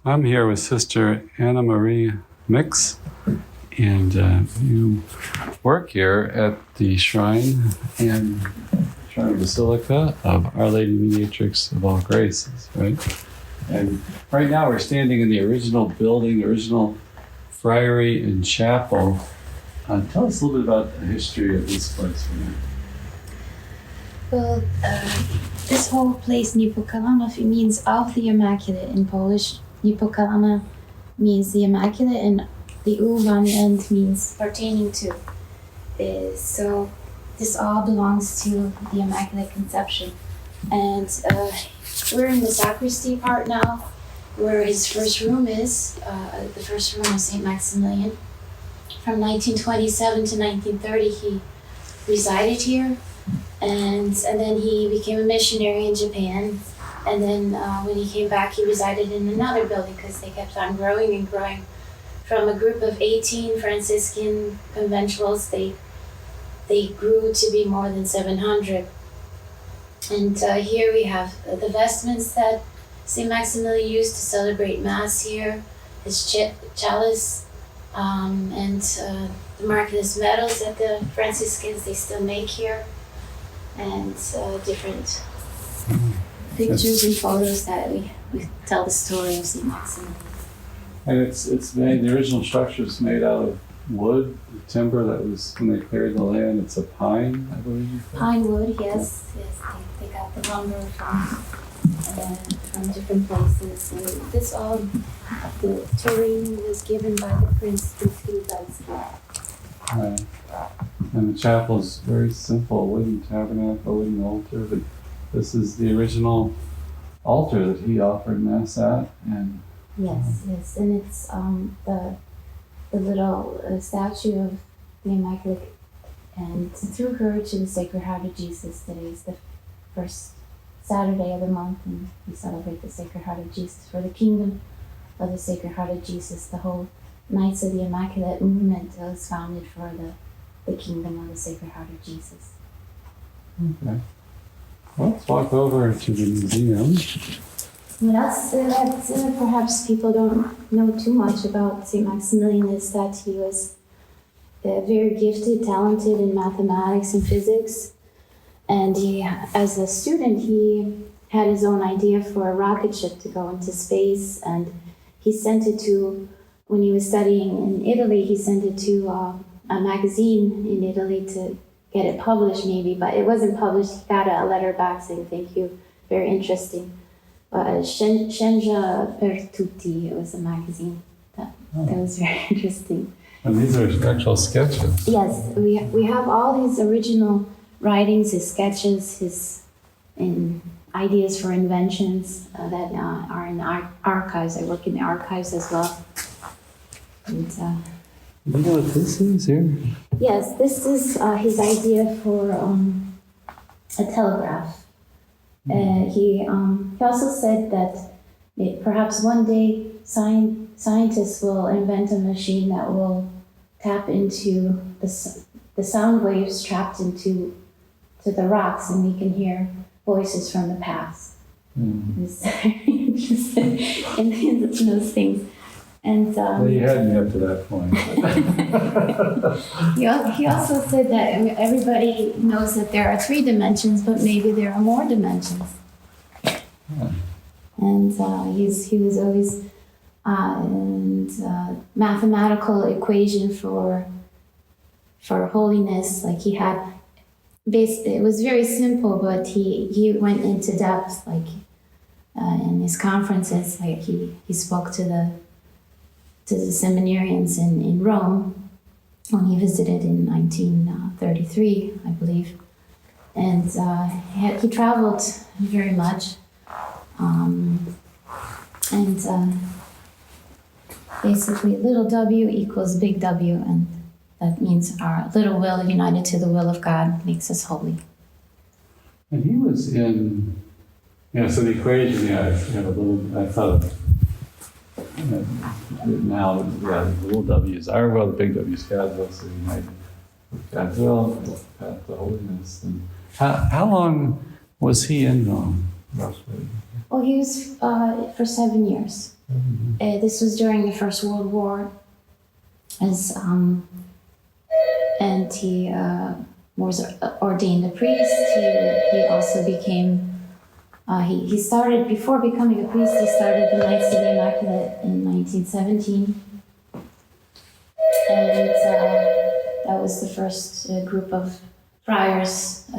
I'm here with Sister Annamarie Mix, and you work here at the Shrine Basilica of Our Lady Mediatrix of All Graces, right? And right now we're standing in the original building, the original friary and chapel. Tell us a little bit about the history of this place. Well, this whole place, Niepokalanów, it means of the Immaculate in Polish. Niepokalana means the Immaculate, and the U on the end means pertaining to. So this all belongs to the Immaculate Conception. And we're in the sacristy part now, where his first room is, the first room of St. Maximilian. From 1927 to 1930, he resided here, and then he became a missionary in Japan. And then when he came back, he resided in another building because they kept on growing and growing. From a group of 18 Franciscan conventuals, they grew to be more than 700. And here we have the vestments that St. Maximilian used to celebrate Mass here, his chalice, and the miraculous medals that the Franciscans, they still make here, and different pictures and photos that we tell the story of St. Maximilian. And it's made, the original structure is made out of wood, timber that was, when they cleared the land, it's a pine, I believe. Pine wood, yes. They got the lumber from different places. And this all, the terrain was given by the Prince Niepokalanów. Right. And the chapel is very simple, wooden tabernacle, wooden altar, but this is the original altar that he offered Mass at. And yes, and it's the little statue of the Immaculate, and through her to the Sacred Heart of Jesus. Today is the first Saturday of the month, and we celebrate the Sacred Heart of Jesus for the Kingdom of the Sacred Heart of Jesus. The whole Knights of the Immaculate movement was founded for the Kingdom of the Sacred Heart of Jesus. Okay. Well, let's walk over to the museum. What else that perhaps people don't know too much about St. Maximilian is that he was very gifted, talented in mathematics and physics. And he, as a student, he had his own idea for a rocket ship to go into space. And he sent it to, when he was studying in Italy, he sent it to a magazine in Italy to get it published maybe, but it wasn't published. He got a letter back saying, thank you, very interesting. Scienza per tutti, it was a magazine. That was very interesting. And these are actual sketches. Yes, we have all his original writings, his sketches, his ideas for inventions that are in archives. I work in the archives as well. And, you know what this is here? yes, this is his idea for a telegraph. He also said that perhaps one day scientists will invent a machine that will tap into the sound waves trapped into the rocks, and we can hear voices from the past. It's very interested in those things. And well, you had me up to that point. He also said that everybody knows that there are 3 dimensions, but maybe there are more dimensions. Yeah. And he was always mathematical equation for holiness. Like he had, it was very simple, but he went into depth. Like in his conferences, like he spoke to the seminarians in Rome when he visited in 1933, I believe. And he traveled very much. Basically little w equals big W, and that means our little will united to the will of God makes us holy. And he was in, so the equation, I thought of now, the little W is our will, the big W is God's will, so united with God's will, path to holiness. And how long was he in Rome, roughly? Oh, he was for 7 years. This was during the First World War, and he was ordained a priest. He also became. He started, before becoming a priest, he started the Knights of the Immaculate in 1917. And that was the first group of friars, 6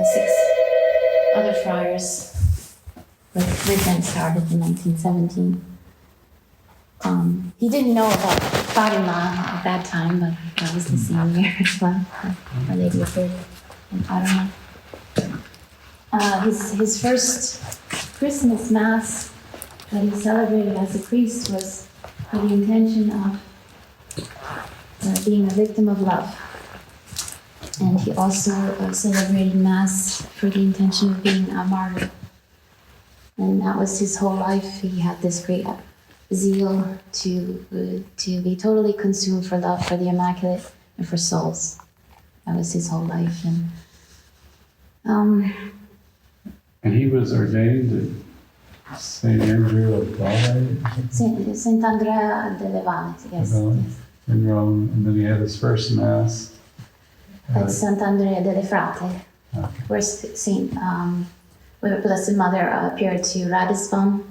other friars with them started in 1917. He didn't know about Fatima at that time, but that was the same year as well. Our Lady appeared in Fatima. His first Christmas Mass that he celebrated as a priest was for the intention of being a victim of love. And he also celebrated Mass for the intention of being a martyr. And that was his whole life. He had this great zeal to be totally consumed for love for the Immaculate and for souls. That was his whole life. And he was ordained at St. Andrew of Bari? Saint Andrea delle Valle, yes. In Rome, and then he had his first Mass At Sant'Andrea delle Frate, where where Blessed Mother appeared to Ratisbon,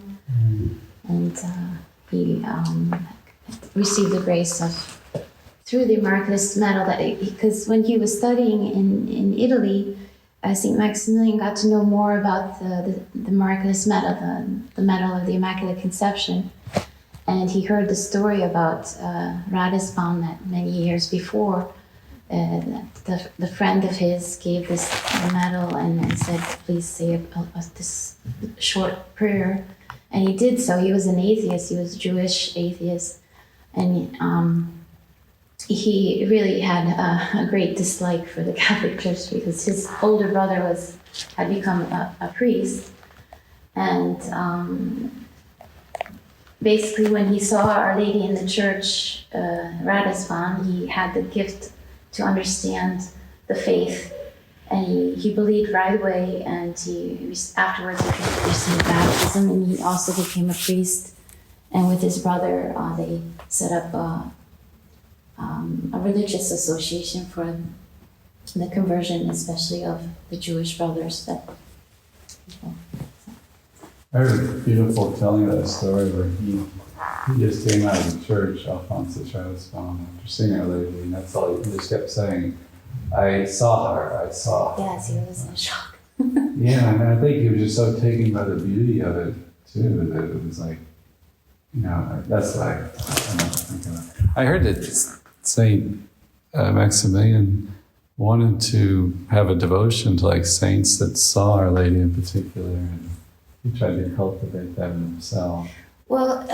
and he received the grace through the Miraculous Medal, because when he was studying in Italy, St. Maximilian got to know more about the Miraculous Medal, the Medal of the Immaculate Conception. And he heard the story about Ratisbon that many years before, the friend of his gave this medal and said, please say this short prayer. And he did so. He was an atheist. He was a Jewish atheist. And he really had a great dislike for the Catholic Church because his older brother had become a priest. And basically, when he saw Our Lady in the church, Ratisbon, he had the gift to understand the faith, and he believed right away. And afterwards he received baptism, and he also became a priest. And with his brother, they set up a religious association for the conversion, especially of the Jewish brothers. I heard a beautiful telling of that story where he just came out of the church, Alphonsus Ratisbon, after seeing Our Lady, and that's all he just kept saying. I saw her, I saw her. Yes, he was in shock. Yeah, and I think he was just so taken by the beauty of it, too, that it was like, that's what I think of it. I heard that St. Maximilian wanted to have a devotion to like saints that saw Our Lady in particular, and he tried to cultivate that in himself. Well,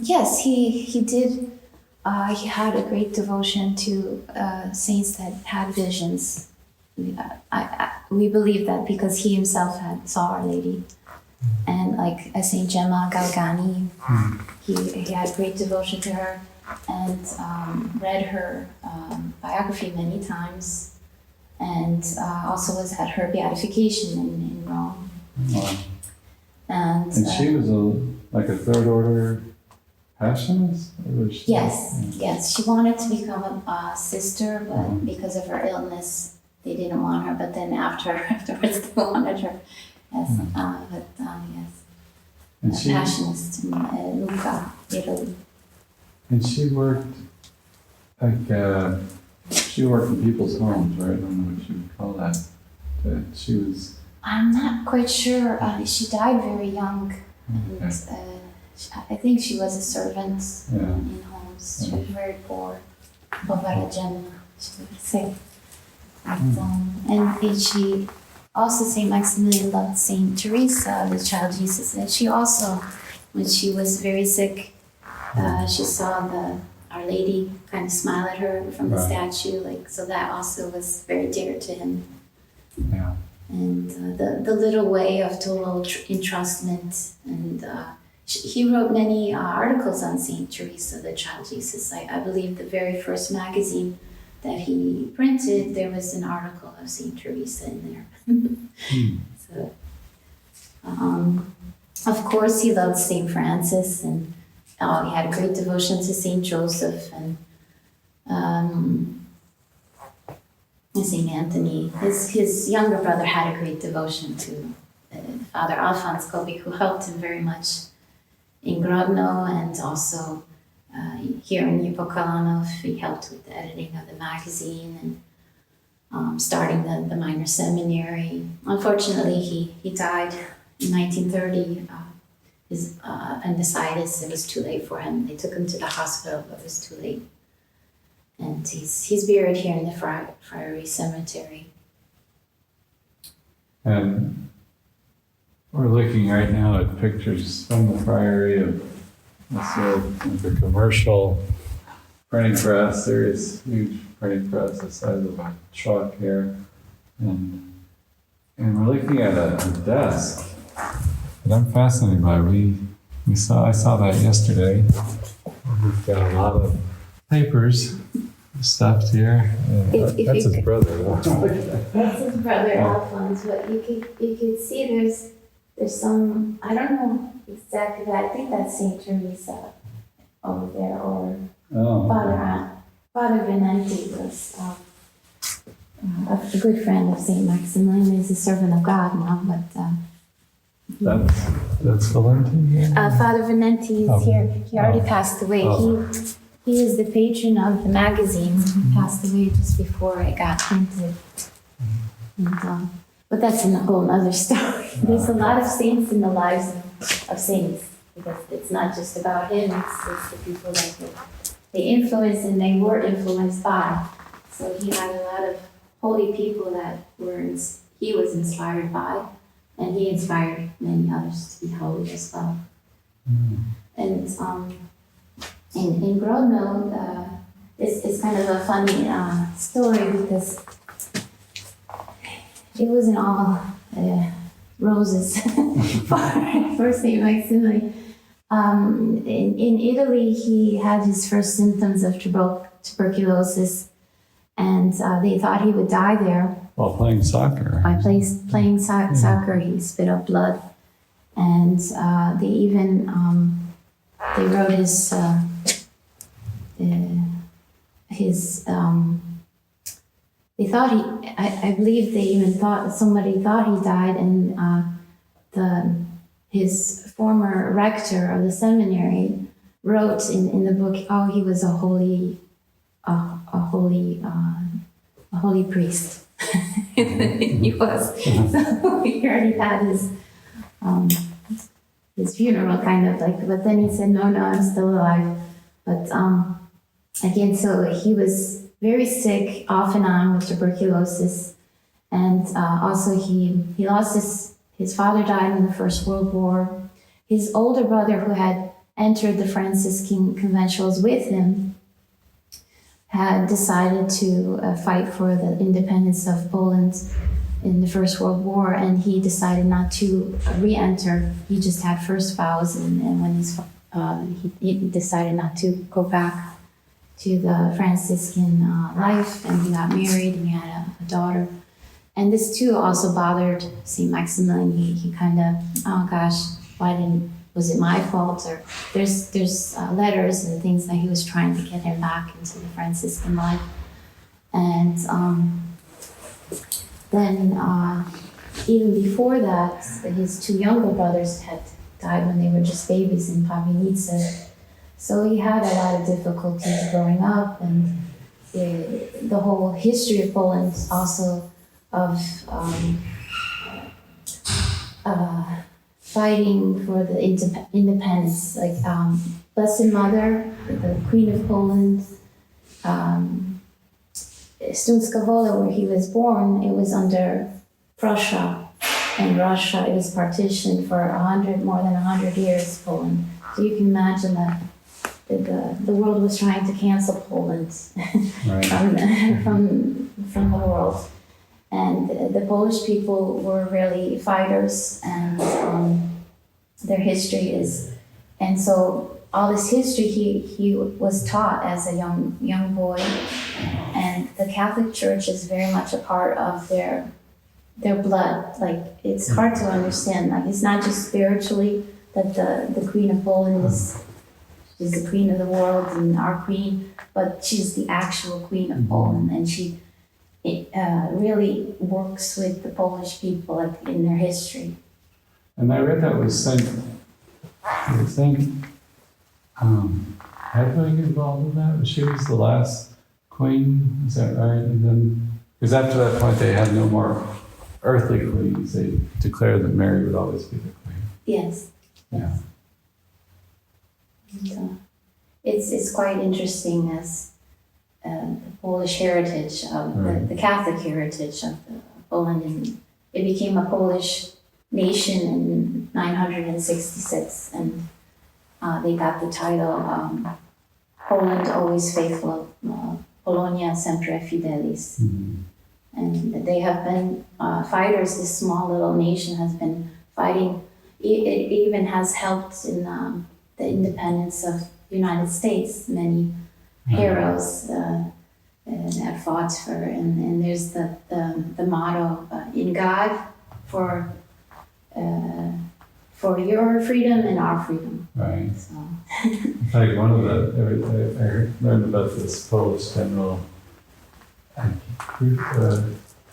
yes, he did. He had a great devotion to saints that had visions. We believe that because he himself saw Our Lady. And like Saint Gemma Galgani, he had great devotion to her and read her biography many times, and also was at her beatification in Rome. Wow. And she was like a third order passionist? Yes. She wanted to become a sister, but because of her illness, they didn't want her. But then afterwards, they wanted her. Yes, yes. And she, passionist in Lucca, Italy. And she worked in people's homes, right? I don't know what you would call that. But she was. I'm not quite sure. She died very young. Okay. And, I think she was a servant in homes. She was very poor. Povera Gemma, she would say. And she also, St. Maximilian loved St. Teresa, the child Jesus. And she also, when she was very sick, she saw Our Lady kind of smile at her from the statue. So that also was very dear to him. Yeah. And the little way of total entrustment. And he wrote many articles on St. Teresa, the child Jesus. I believe the very first magazine that he printed, there was an article of St. Teresa in there. So, of course, he loved St. Francis, and he had a great devotion to Saint Joseph and Saint Anthony. His younger brother had a great devotion to Father Alphonse Kolbe, who helped him very much in Grodno and also here in Niepokalanów. He helped with the editing of the magazine and starting the minor seminary. Unfortunately, he died in 1930. His appendicitis, it was too late for him. They took him to the hospital, but it was too late. And he's buried here in the Friary Cemetery. And we're looking right now at pictures from the Friary of the commercial printing press. There is huge printing press the size of a truck here. And we're looking at a desk that I'm fascinated by. I saw that yesterday. We've got a lot of papers stuffed here. That's his brother. That's his brother Alphonse. But you could see there's some, I don't know exactly, but I think that's Saint Teresa over there, or Father Venanti was a good friend of Saint Maximilian. He's a servant of God now, but that's Valenti here? Father Venanti is here. He already passed away. He is the patron of the magazine. He passed away just before it got printed. And, but that's a whole other story. There's a lot of saints in the lives of saints, because it's not just about him, it's the people that they influence and they were influenced by. So he had a lot of holy people that he was inspired by, and he inspired many others to be holy as well. And in Grodno, it's kind of a funny story, because it wasn't all roses for St. Maximilian. In Italy, he had his first symptoms of tuberculosis, and they thought he would die there. While playing soccer. By playing soccer, he spit up blood. And they even, they wrote they thought I believe they even somebody thought he died, and his former rector of the seminary wrote in the book, he was a holy priest. He was. So he already had his funeral, kind of like, but then he said, no, I'm still alive. But again, so he was very sick off and on with tuberculosis. And also he lost his father died in the First World War. His older brother, who had entered the Franciscan conventuals with him, had decided to fight for the independence of Poland in the First World War, and he decided not to re-enter. He just had first vows, and when he decided not to go back to the Franciscan life, and he got married, and he had a daughter. And this too also bothered St. Maximilian. He kind of, was it my fault? Or there's letters and things that he was trying to get him back into the Franciscan life. And then even before that, his two younger brothers had died when they were just babies in Pabinica. So he had a lot of difficulties growing up, and the whole history of Poland also of fighting for the independence, like Blessed Mother, the Queen of Poland, Śląska Wola, where he was born, it was under Prussia, and Russia, it was partitioned for more than 100 years, Poland. So you can imagine that the world was trying to cancel Poland from the world. And the Polish people were really fighters, and their history is, and so all this history he was taught as a young boy, and the Catholic Church is very much a part of their blood. Like, it's hard to understand. Like, it's not just spiritually that the Queen of Poland is, she's the queen of the world and our queen, but she's the actual queen of Poland, and she really works with the Polish people in their history. And I read that was Saint Hedwig involved in that. She was the last queen, is that right? And then, because after that point they had no more earthly queens. They declared that Mary would always be the queen. Yes. Yeah. And, it's quite interesting as the Polish heritage of the Catholic heritage of Poland, and it became a Polish nation in 966, and they got the title Poland Always Faithful, Polonia Sempre Fidelis. Mm-hmm. And they have been fighters. This small little nation has been fighting. It even has helped in the independence of the United States. Many heroes have fought for, and there's the motto in God for your freedom and our freedom. Right. So. Like one of the, I learned about this Polish general,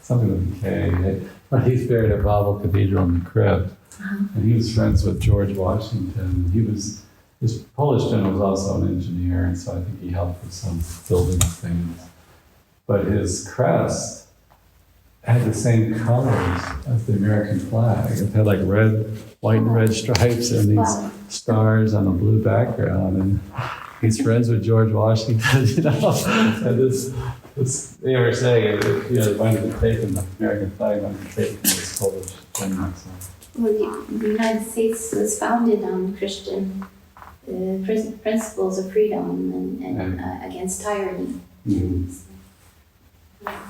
something with a K, but he's buried at Babel Cathedral in the crypt. And he was friends with George Washington. His Polish general was also an engineer, and so I think he helped with some building things. But his crest had the same colors as the American flag. It had like white and red stripes and these stars on a blue background. And he's friends with George Washington, you know. And this they were saying, it might have been taken, the American flag might have been taken from this Polish general. So. Well, the United States was founded on Christian principles of freedom and against tyranny. Mm-hmm.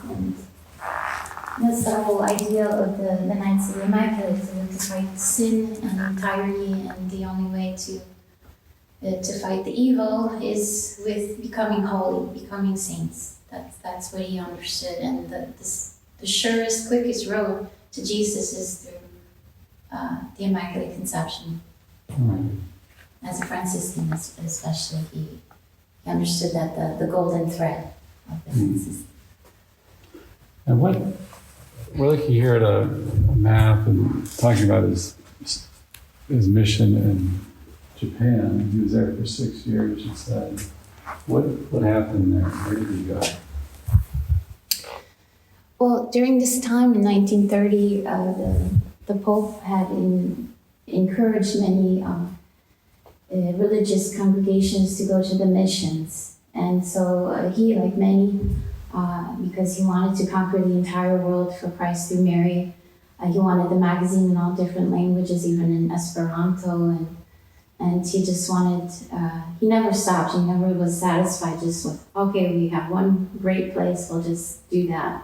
And that's the whole idea of the Knights of the Immaculate, to fight sin and tyranny, and the only way to fight the evil is with becoming holy, becoming saints. That's what he understood, and the surest, quickest road to Jesus is through the Immaculate Conception. Mm-hmm. As a Franciscan, especially, he understood that the golden thread of the Franciscan. And we're looking here at a map and talking about his mission in Japan. He was there for 6 years, you said. What happened there? Where did he go? Well, during this time in 1930, the Pope had encouraged many religious congregations to go to the missions. And so he, like many, because he wanted to conquer the entire world for Christ through Mary, he wanted the magazine in all different languages, even in Esperanto, and he just wanted, he never stopped, he never was satisfied just with, okay, we have one great place, we'll just do that.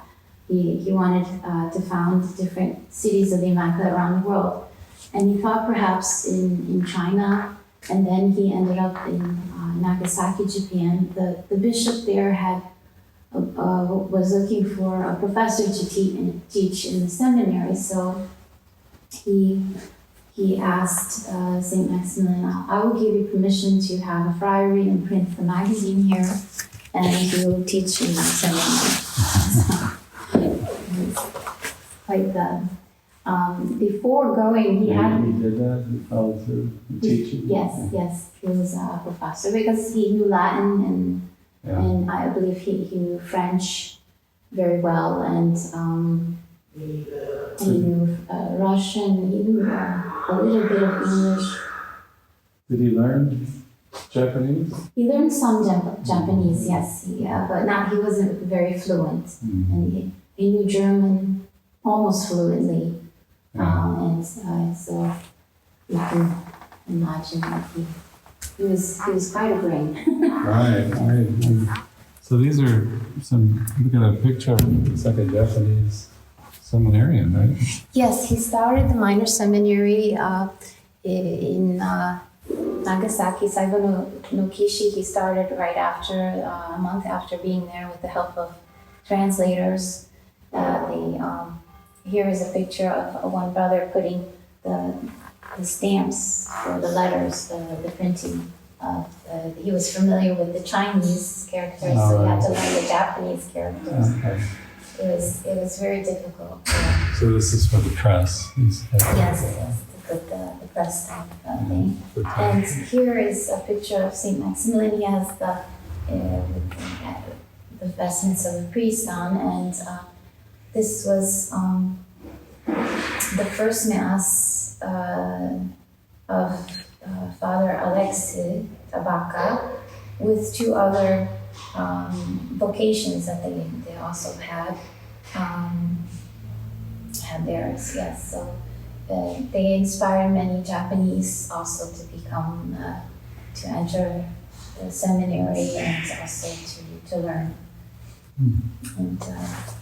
He wanted to found different cities of the Immaculate around the world. And he thought perhaps in China, and then he ended up in Nagasaki, Japan. The bishop there was looking for a professor to teach in the seminary, so he asked St. Maximilian, I will give you permission to have a friary and print the magazine here, and you will teach in that seminary. Quite the before going, he did that? He followed through teaching? Yes, he was a professor because he knew Latin and I believe he knew French very well, and he knew Russian, he knew a little bit of English. Did he learn Japanese? He learned some Japanese, yes, but he wasn't very fluent. Mm-hmm. And he knew German almost fluently. And so you can imagine that he was quite a brain. Right. So these are look at a picture of, it's like a Japanese seminarian, right? Yes, he started the minor seminary in Nagasaki, Saigo no Kishi. He started right after, a month after being there with the help of translators. Here is a picture of one brother putting the stamps for the letters, the printing he was familiar with the Chinese characters, so he had to learn the Japanese characters. Okay. It was very difficult. So this is for the press. Yes, to put the press type thing. And here is a picture of Saint Maximilian. He has the vestments of a priest on, and this was the first mass of Father Alexei Tabaka with two other vocations that they also had theirs. Yes, so they inspired many Japanese also to become to enter the seminary and also to learn.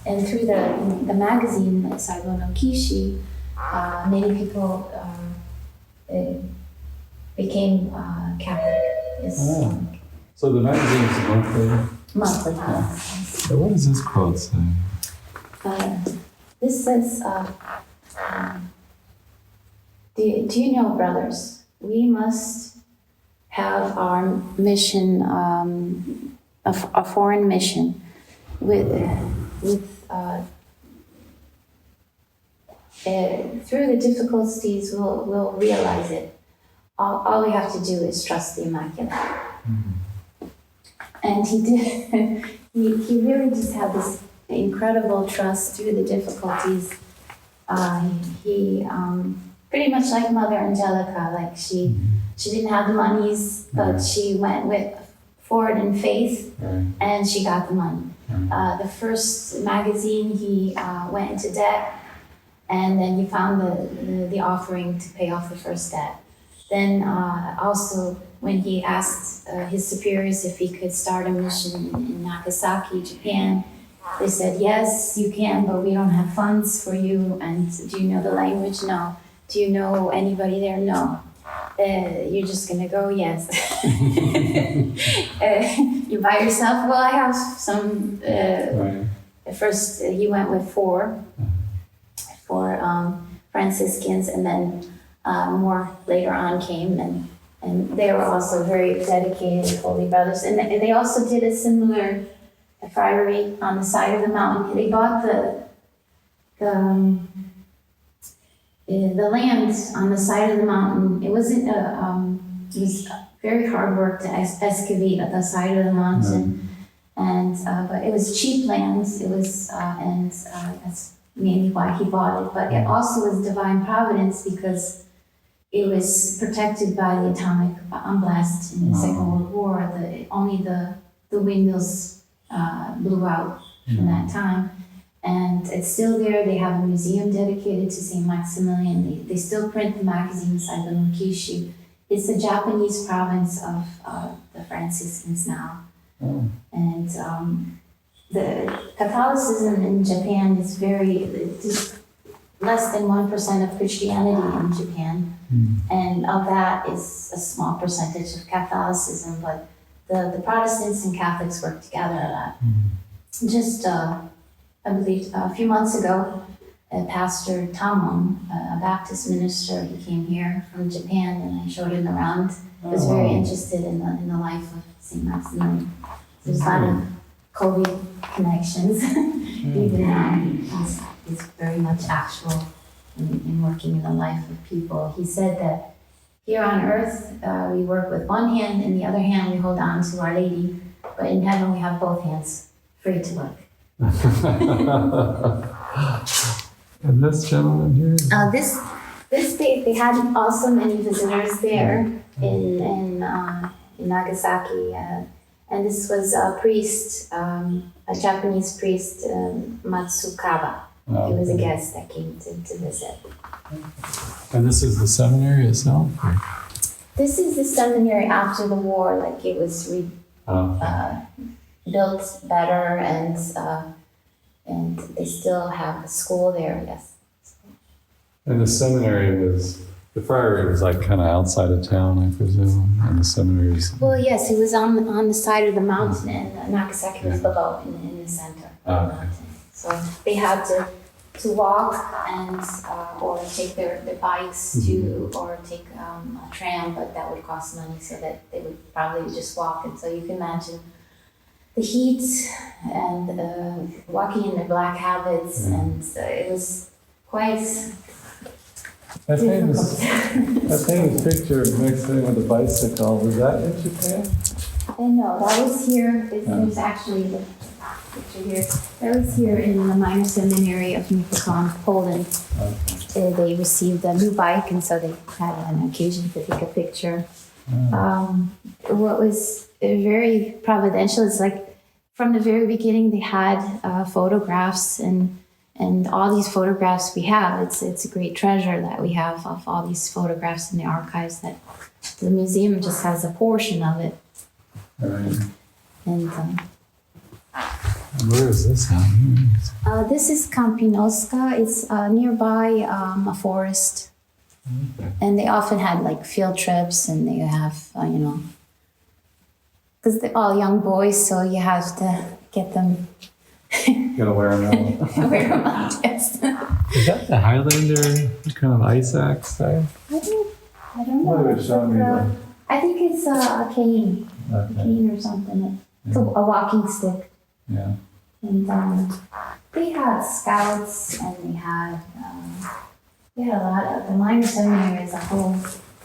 And through the magazine Saibo no Kishi, many people became Catholic. So the magazine is monthly? Monthly. Yeah. So what does this quote say? This says, do you know, brothers, we must have our mission, a foreign mission, through the difficulties we'll realize it. All we have to do is trust the Immaculate. And he did. he really just had this incredible trust through the difficulties. He pretty much like Mother Angelica, like she didn't have the monies, but she went forward in faith, and she got the money. The first magazine, he went into debt, and then he found the offering to pay off the first debt. Then also when he asked his superiors if he could start a mission in Nagasaki, Japan, they said, yes, you can, but we don't have funds for you. And do you know the language? No. Do you know anybody there? No. You're just going to go? Yes. You by yourself? Well, I have some. First, he went with four Franciscans, and then more later on came, and they were also very dedicated holy brothers. And they also did a similar friary on the side of the mountain. They bought the land on the side of the mountain. It wasn't it was very hard work to excavate at the side of the mountain, and but it was cheap land. It was that's mainly why he bought it. But it also was divine providence because it was protected by the atomic bomb blast in the Second World War. Only the windmills blew out from that time. And it's still there. They have a museum dedicated to St. Maximilian. They still print the magazine Saibo no Kishi. It's the Japanese province of the Franciscans now. And the Catholicism in Japan is just less than 1% of Christianity in Japan. And of that is a small percentage of Catholicism, but the Protestants and Catholics work together a lot. Just I believe a few months ago, Pastor Tamon, a Baptist minister, he came here from Japan, and I showed him around. He was very interested in the life of St. Maximilian. There's a lot of Kolbe connections. Even he's very much actual in working in the life of people. He said that here on earth, we work with one hand, and the other hand we hold on to Our Lady, but in heaven we have both hands free to work. And this gentleman here? This they had also many visitors there in Nagasaki, and this was a priest, a Japanese priest, Matsukawa. He was a guest that came to visit. And this is the seminary itself? Or? This is the seminary after the war, like it was built better, and they still have a school there. Yes. And the seminary the friary was like kind of outside of town, I presume, and the seminary is. Well, yes, it was on the side of the mountain, and Nagasaki was below in the center of the mountain. So they had to to walk and or take their bikes to or take a tram, but that would cost money, so that they would probably just walk. And so you can imagine the heat and walking in their black habits, and it was quite That difficult. famous picture of Maximilian with the bicycle, was that in Japan? And no, that was here. There's actually the picture here. That was here in the minor seminary of Niepokalanów, Poland. Okay. They received a new bike, and so they had an occasion to take a picture. What was very providential is like from the very beginning they had photographs, and all these photographs we have. It's a great treasure that we have of all these photographs in the archives. That the museum just has a portion of it. Right. And Where is this at? this is Kampinoska. It's nearby a forest. Okay. And they often had like field trips, and they have, because they're all young boys, so you have to get them. Gotta wear them out. Wear them out, yes. Is that the Highlander kind of ice axe there? I don't know. What would it show me, like? I think it's a cane. A Okay. cane or something. It's a walking stick. Yeah. And they had scouts, and they had a lot of, the minor seminary is a whole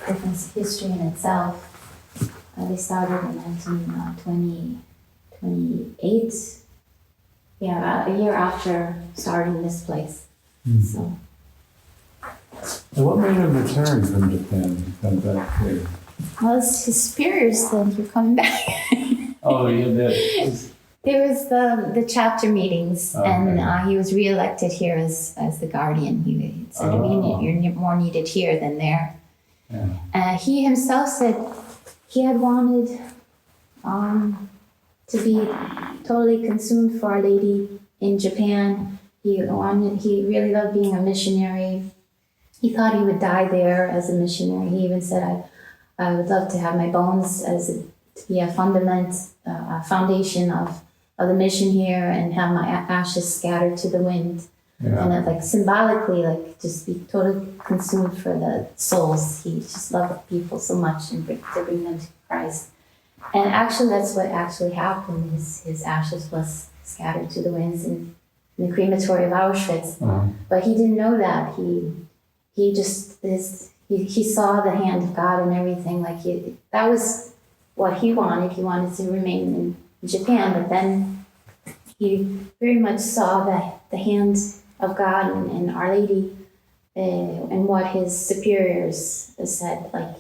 different history in itself. They started in 1928. Yeah, a year after starting this place. So And what made him return from Japan to come back here? well, it's his superiors said you're coming back. Oh, you did. There was the chapter meetings, Okay. and he was reelected here as the guardian. He said, "You're more needed here than there." Yeah. He himself said he had wanted to be totally consumed for Our Lady in Japan. He really loved being a missionary. He thought he would die there as a missionary. He even said, "I would love to have my bones to be a foundation of the mission here, and have my ashes scattered to the wind." Yeah. And it, like symbolically, like just be totally consumed for the souls. He just loved people so much, and to bring them to Christ. And actually, that's what actually happened. His ashes was scattered to the winds in the crematory of Auschwitz. But he didn't know that. He saw the hand of God and everything. Like that was what he wanted. He wanted to remain in Japan, but then he very much saw the hand of God and Our Lady, and what his superiors said, like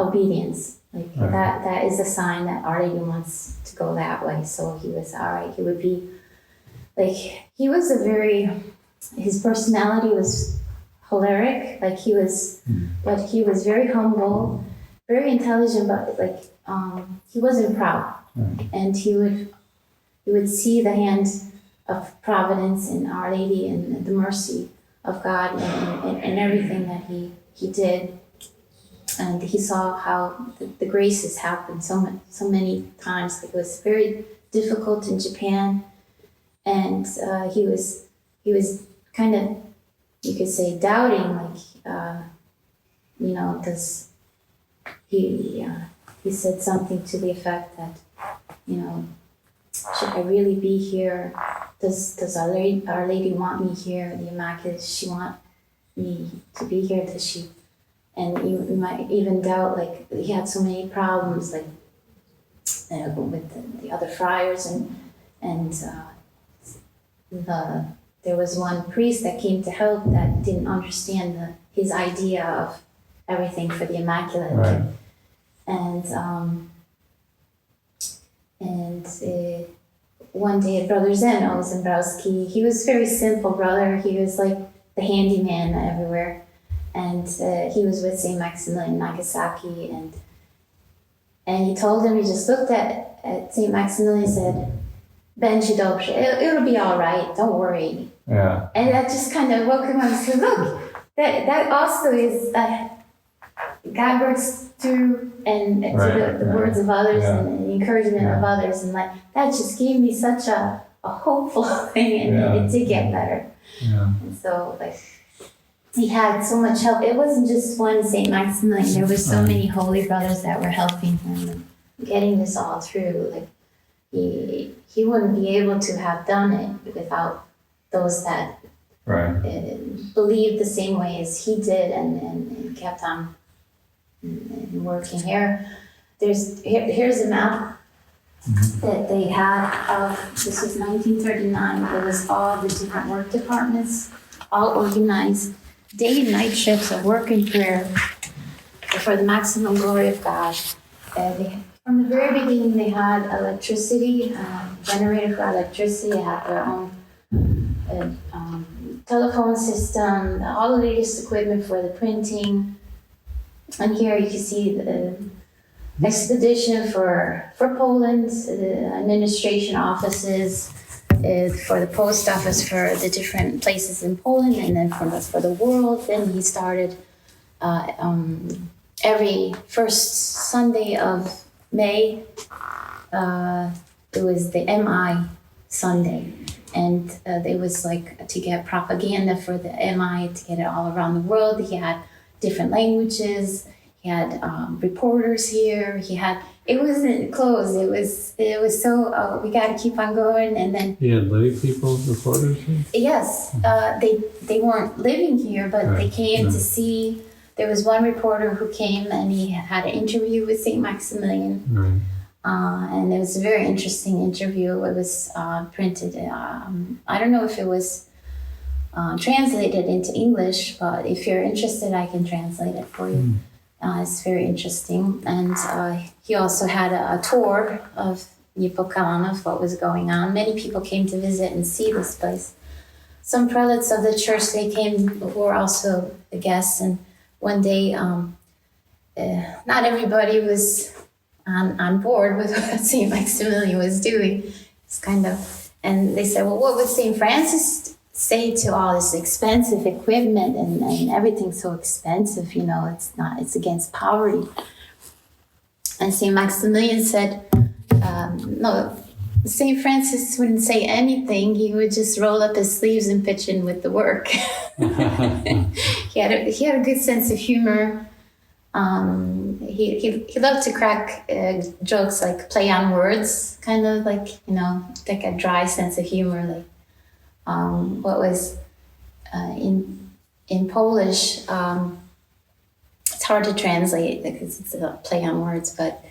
obedience. Like Right. that is a sign that Our Lady wants to go that way. So he was all right. He would be like, he was his personality was choleric. Like but he was very humble, very intelligent, but like he wasn't proud. Right. And he would see the hand of providence in Our Lady and the mercy of God and everything that he did. And he saw how the graces happened so many times. It was very difficult in Japan, and he was kind of, you could say, doubting, like because he said something to the effect that, should I really be here? Does Our Lady want me here? The Immaculate, does she want me to be here? Does she? And you might even doubt, like, he had so many problems, like with the other friars, and there was one priest that came to help that didn't understand his idea of everything for the Immaculate. Right. And one day at Brother Zeno Zembrowski, he was a very simple brother. He was like the handyman everywhere. And he was with St. Maximilian in Nagasaki. And he told him, he just looked at St. Maximilian and said, "Będzie dobrze, it'll be all right, don't worry." Yeah. And that just kind of woke him up and said, look, that also is God works through to the words of others, and the encouragement of others, and like that just gave me such a hopeful thing, and Yeah. it did get better. Yeah. And so, like, he had so much help. It wasn't just one Saint Maximilian. There was so many holy brothers that were helping him and getting this all through. Like, he wouldn't be able to have done it without those that Right. believed the same way as he did and kept on working. Here's a map that they had of, this was 1939. It was all the different work departments, all organized, day and night shifts of work and prayer for the maximum glory of God. From the very beginning, they had electricity, generator for electricity. They had their own telephone system, all the latest equipment for the printing. And here you can see the expedition for Poland, the administration offices, for the post office for the different places in Poland, and then for the world. Then he started every first Sunday of May. It was the MI Sunday, and it was like to get propaganda for the MI, to get it all around the world. He had different languages. He had reporters here. It wasn't closed. It was so we got to keep on going. And then He had lay people, reporters here? yes, they weren't living here, but they came to see. There was one reporter who came and he had an interview with Saint Maximilian. Right. And it was a very interesting interview. It was printed. I don't know if it was translated into English, but if you're interested, I can translate it for you. It's very interesting. And he also had a tour of Niepokalanów, what was going on. Many people came to visit and see this place. Some prelates of the church, they came who were also the guests. And one day, not everybody was on board with what St. Maximilian was doing. It's kind of, and they said, well, what would St. Francis say to all this expensive equipment and everything's so expensive, it's against poverty. And St. Maximilian said, no, St. Francis wouldn't say anything. He would just roll up his sleeves and pitch in with the work. He had a good sense of humor. He loved to crack jokes, like play on words, kind of like a dry sense of humor. Like what was in Polish, it's hard to translate because it's a play on words. But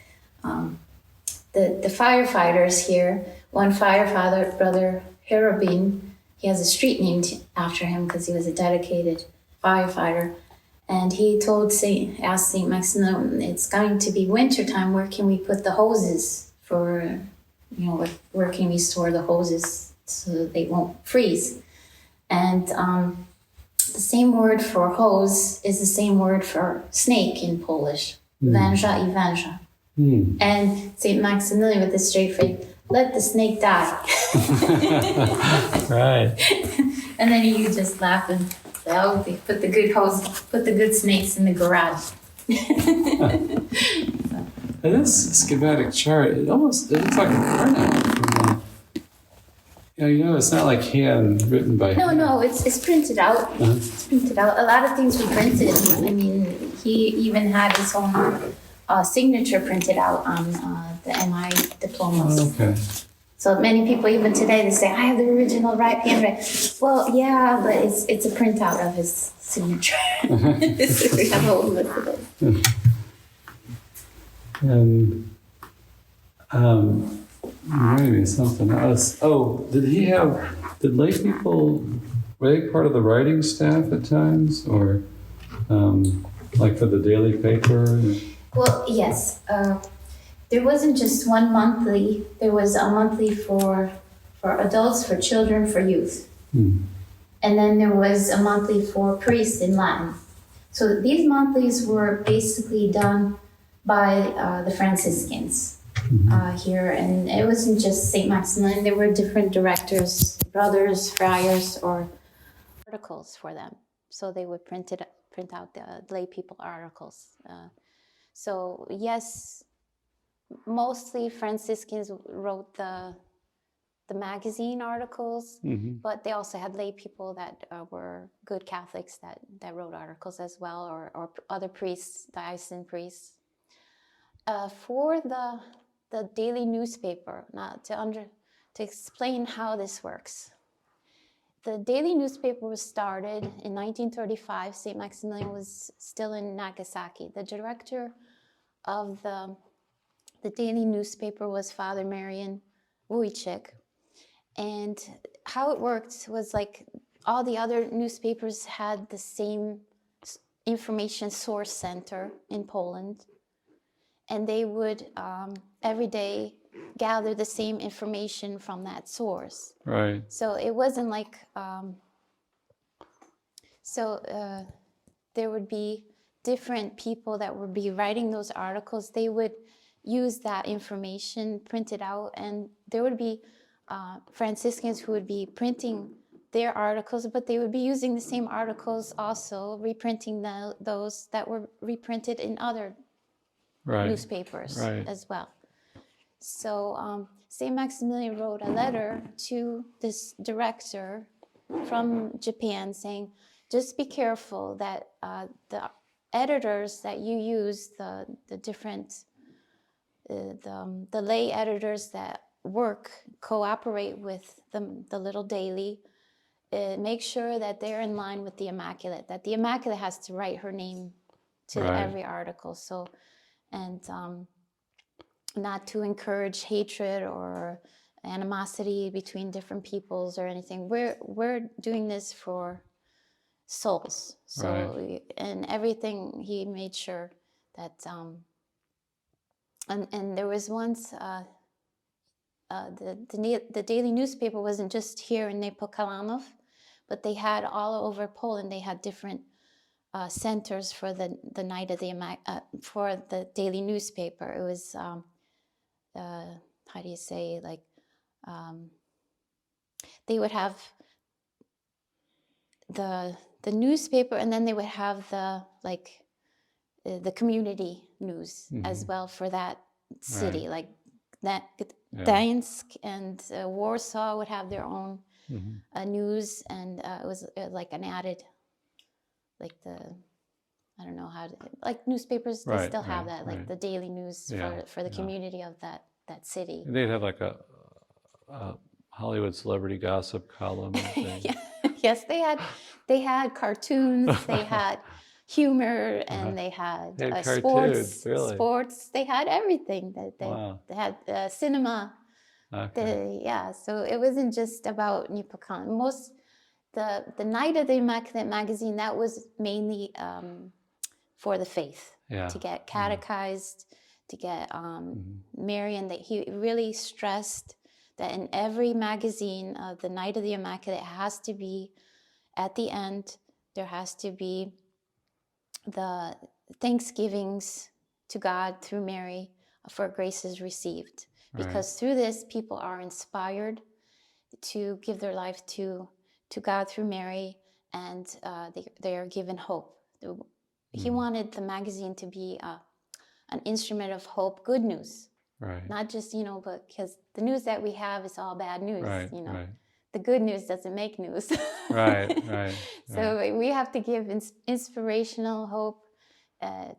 the firefighters here, one firefighter, Brother Harabin, he has a street named after him because he was a dedicated firefighter. And he asked St. Maximilian, it's going to be wintertime, where can we put the hoses for, where can we store the hoses so that they won't freeze? And the same word for hose is the same word for snake in Polish, węża I węża. And St. Maximilian with a straight face, let the snake die. Right. And then he would just laugh and say, oh, they put the good snakes in the garage. And this schematic chart, it looks like a printout. It's not like handwritten by hand. No, it's printed out. It's printed out. A lot of things were printed. I mean, he even had his own signature printed out on the MI diplomas. Okay. So many people, even today, they say, I have the original handwriting. Well, yeah, but it's a printout of his signature. So we have a little bit of it. And maybe something else. Oh, did lay people, were they part of the writing staff at times, or like for the daily paper? Well, yes. There wasn't just one monthly. There was a monthly for adults, for children, for youth. And then there was a monthly for priests in Latin. So these monthlies were basically done by the Franciscans here. And it wasn't just St. Maximilian. There were different directors, brothers, friars, or articles for them. So they would print out the lay people articles. So yes, mostly Franciscans wrote the the magazine articles, Mm-hmm. but they also had lay people that were good Catholics that wrote articles as well, or other priests, diocesan priests. For the daily newspaper, to explain how this works. The daily newspaper was started in 1935. St. Maximilian was still in Nagasaki. The director of the daily newspaper was Father Marian Wojcik. And how it worked was like all the other newspapers had the same information source center in Poland. And they would every day gather the same information from that source. Right. So it wasn't like, there would be different people that would be writing those articles. They would use that information printed out, and there would be Franciscans who would be printing their articles, but they would be using the same articles also, reprinting those that were reprinted in other newspapers as well. So St. Maximilian wrote a letter to this director from Japan saying, just be careful that the editors that you use, the different, the lay editors that cooperate with the little daily, make sure that they're in line with the Immaculate, that the Immaculate has to write her name to every article. So, and not to encourage hatred or animosity between different peoples or anything. We're doing this for souls. So and everything he made sure that and there was once the daily newspaper wasn't just here in Niepokalanów, but they had all over Poland. They had different centers for the night of the for the daily newspaper. It was how do you say, like they would have the newspaper, and then they would have the community news as well for that city, like that. Gdańsk and Warsaw would have their own news, and it was like an added, like I don't know how to, like newspapers, they still have that, like the daily news for the community of that city. And they'd have like a Hollywood celebrity gossip column. Yes, they had cartoons, they had humor, and they had sports. Really? Sports. They had everything. They had cinema. Okay. So it wasn't just about Niepokalanów. The Night of the Immaculate magazine, that was mainly for the faith, to get catechized, to get Marian. That he really stressed that in every magazine of the Night of the Immaculate, it has to be, at the end, there has to be the thanksgivings to God through Mary for graces received. Because through this, people are inspired to give their life to God through Mary, and they are given hope. He wanted the magazine to be an instrument of hope, good news. Not just, but because the news that we have is all bad news, The good news doesn't make news. So we have to give inspirational hope,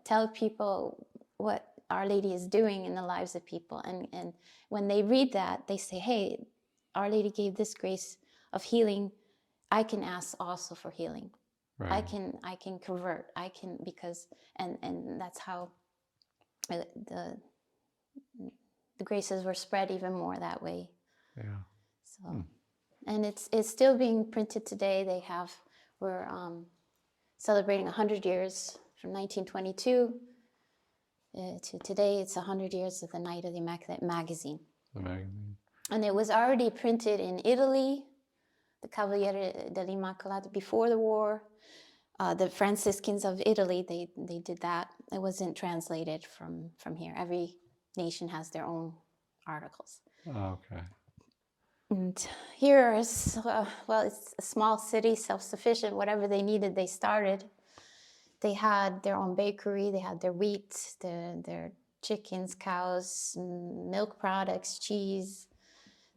tell people what Our Lady is doing in the lives of people. And when they read that, they say, hey, Our Lady gave this grace of healing. I can ask also for healing. I can convert. Because that's how the graces were spread even more that way. So, and it's still being printed today. We're celebrating 100 years from 1922 to today. It's 100 years of the Night of the Immaculate magazine. And it was already printed in Italy, the Cavaliere dell'Immacolata, before the war. The Franciscans of Italy, they did that. It wasn't translated from here. Every nation has their own articles. Okay. And here is, it's a small city, self-sufficient. Whatever they needed, they started. They had their own bakery. They had their wheat, their chickens, cows, milk products, cheese.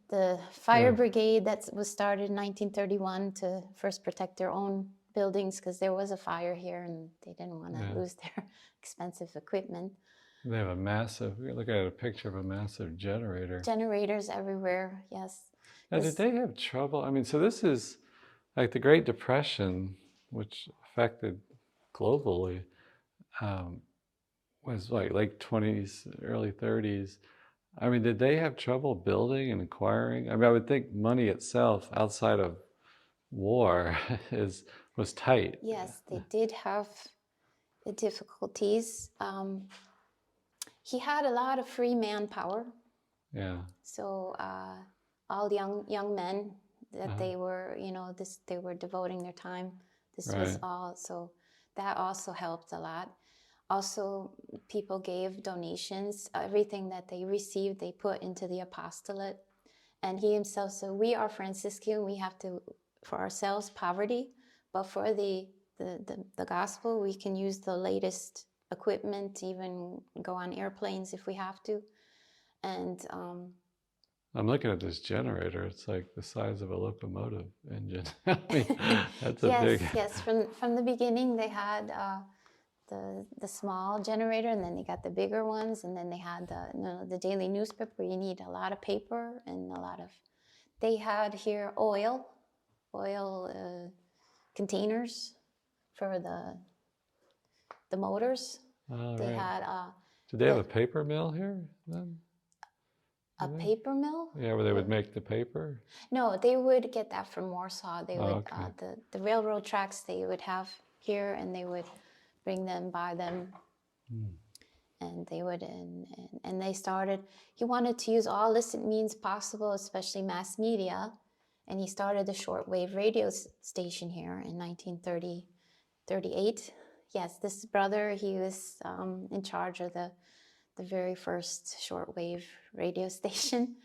the fire brigade that was started in 1931 to first protect their own buildings because there was a fire here and they didn't want to lose their expensive equipment. They have a massive, look at a picture of a massive generator. Generators everywhere, yes. Now, did they have trouble? I mean, so this is like the Great Depression, which affected globally, was like late 20s, early 30s. I mean, did they have trouble building and acquiring? I mean, I would think money itself outside of war was tight. Yes, they did have the difficulties. He had a lot of free manpower. Yeah. So all young men that they were, they were devoting their time. This was all, so that also helped a lot. Also, people gave donations. Everything that they received, they put into the apostolate. And he himself said, we are Franciscan, we have to, for ourselves, poverty, but for the gospel, we can use the latest equipment, even go on airplanes if we have to. And I'm looking at this generator. It's like the size of a locomotive engine. I mean, that's a big... Yes, from the beginning, they had the small generator, and then they got the bigger ones, and then they had the daily newspaper. You need a lot of paper and a lot of... They had here oil containers for the motors. They had... Did they have a paper mill here then? A paper mill? Yeah, where they would make the paper? No, they would get that from Warsaw. They would the railroad tracks they would have here, and they would bring them, buy them, and they would and they started. He wanted to use all illicit means possible, especially mass media, and he started the shortwave radio station here in 1938. Yes, this brother, he was in charge of the very first shortwave radio station.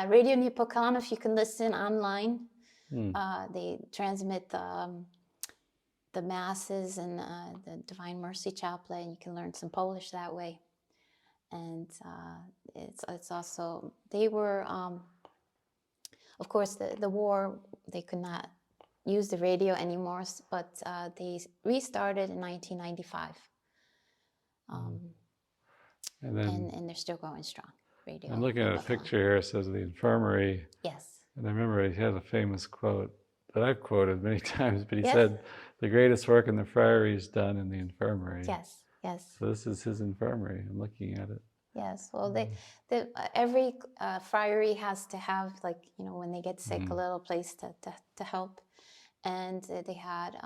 Radio Niepokalanów, you can listen online. They transmit the masses and the Divine Mercy Chaplet, and you can learn some Polish that way. And it's also, they were, of course, the war, they could not use the radio anymore, but they restarted in 1995. And they're still going strong. Radio. I'm looking at a picture here. It says the infirmary. Yes. And I remember he had a famous quote that I've quoted many times, but he said, the greatest work in the friary is done in the infirmary. Yes, yes. So this is his infirmary. I'm looking at it. Yes, well, every friary has to have, like, when they get sick, a little place to help. And they had,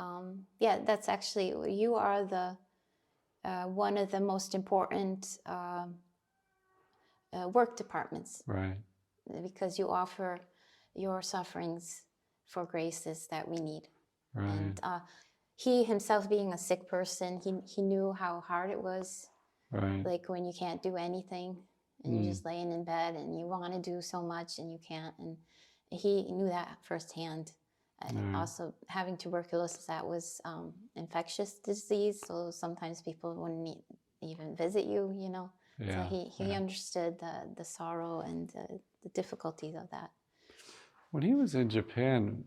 that's actually, you are one of the most important work departments. Right. Because you offer your sufferings for graces that we need. Right. And he himself, being a sick person, he knew how hard it was. Right. Like when you can't do anything and you're just laying in bed and you want to do so much and you can't. And he knew that firsthand. And also having tuberculosis, that was infectious disease, so sometimes people wouldn't even visit you, Yeah, so he understood the sorrow and the difficulties of that. When he was in Japan,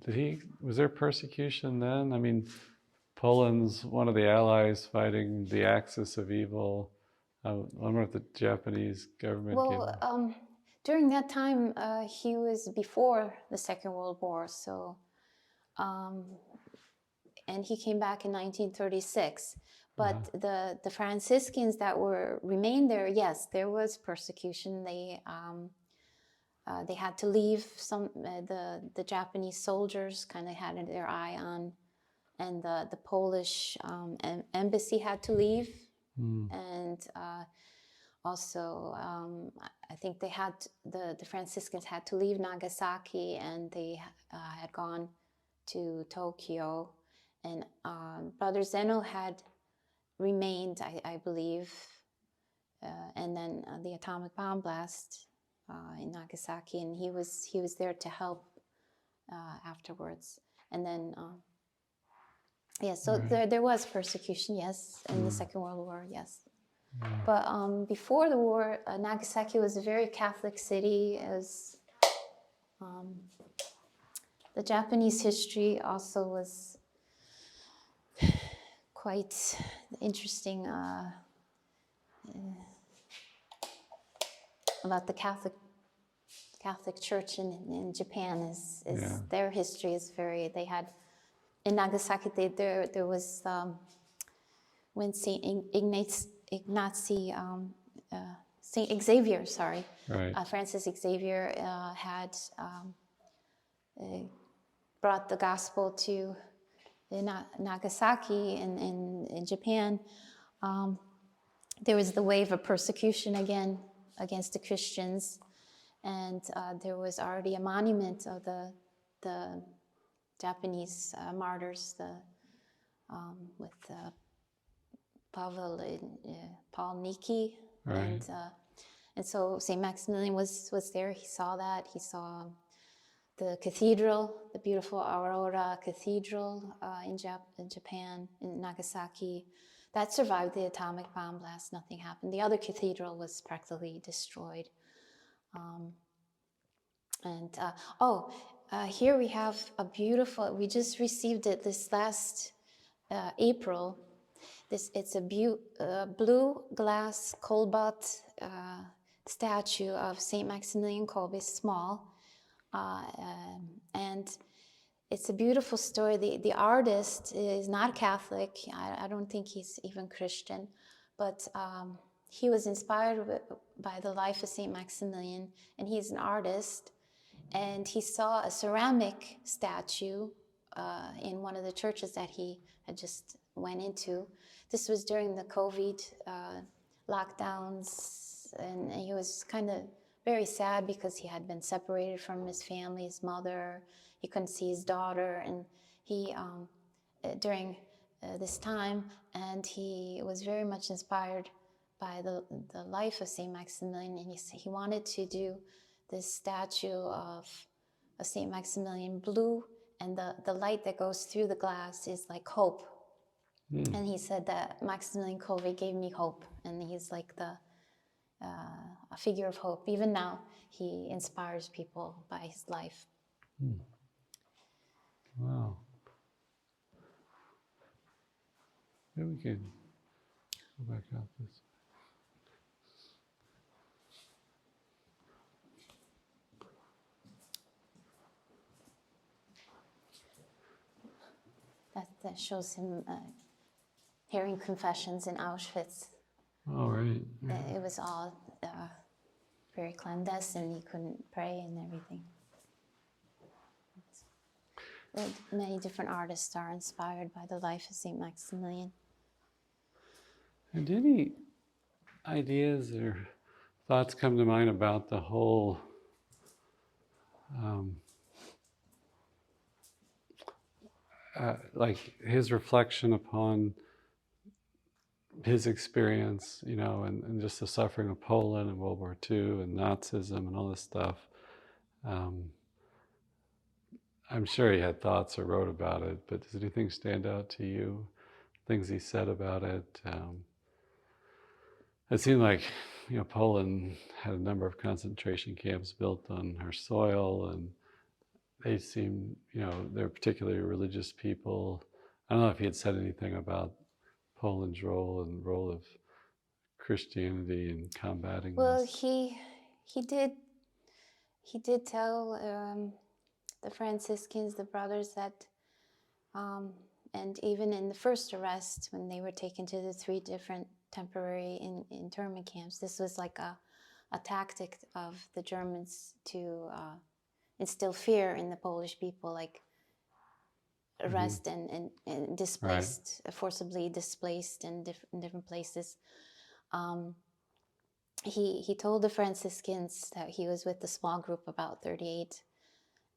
was there persecution then? I mean, Poland's one of the allies fighting the axis of evil. I wonder if the Japanese government during that time, he was before the Second World War, so... and he came back in 1936. But the Franciscans that remained there, yes, there was persecution. They had to leave. The Japanese soldiers kind of had their eye on, and the Polish embassy had to leave, and also I think the Franciscans had to leave Nagasaki, and they had gone to Tokyo, and Brother Zeno had remained, I believe, and then the atomic bomb blast in Nagasaki, and he was there to help afterwards, and then so there was persecution, yes, in the Second World War, yes. But before the war, Nagasaki was a very Catholic city. It was The Japanese history also was quite interesting about the Catholic Church in Japan. Is their history is very. They had in Nagasaki. There was when Saint Xavier, sorry, Right. Francis Xavier had brought the gospel to Nagasaki in Japan. There was the wave of persecution again against the Christians, and there was already a monument of the Japanese martyrs, with Paul Niki, Right. and so Saint Maximilian was there. He saw that. He saw the cathedral, the beautiful Aurora Cathedral in Japan, in Nagasaki. That survived the atomic bomb blast. Nothing happened. The other cathedral was practically destroyed. Here we have a beautiful. We just received it this last April. It's a blue glass cobalt statue of Saint Maximilian Kolbe, small. And it's a beautiful story. The artist is not Catholic. I don't think he's even Christian, but he was inspired by the life of Saint Maximilian, and he's an artist. And he saw a ceramic statue in one of the churches that he had just went into. This was during the COVID lockdowns, and he was kind of very sad because he had been separated from his family, his mother. He couldn't see his daughter, and he during this time, and he was very much inspired by the life of Saint Maximilian, and he wanted to do this statue of Saint Maximilian blue, and the light that goes through the glass is like hope. And he said that Maximilian Kolbe gave me hope, and he's like a figure of hope. Even now, he inspires people by his life. Wow. Maybe we can go back out this way. That shows him hearing confessions in Auschwitz. Oh, right. It was all very clandestine. He couldn't pray and everything. Many different artists are inspired by the life of Saint Maximilian. And any ideas or thoughts come to mind about the whole like his reflection upon his experience, you know, and just the suffering of Poland and World War II and Nazism and all this stuff. I'm sure he had thoughts or wrote about it, but does anything stand out to you? Things he said about it? It seemed like, you know, Poland had a number of concentration camps built on her soil, and they seemed, you know, they're particularly religious people. I don't know if he had said anything about Poland's role and the role of Christianity in combating Well, this. he did tell the Franciscans, the brothers, that and even in the first arrest, when they were taken to the 3 different temporary internment camps, this was like a tactic of the Germans to instill fear in the Polish people, like arrest and displaced, forcibly displaced in different places. He told the Franciscans that he was with a small group, about 38,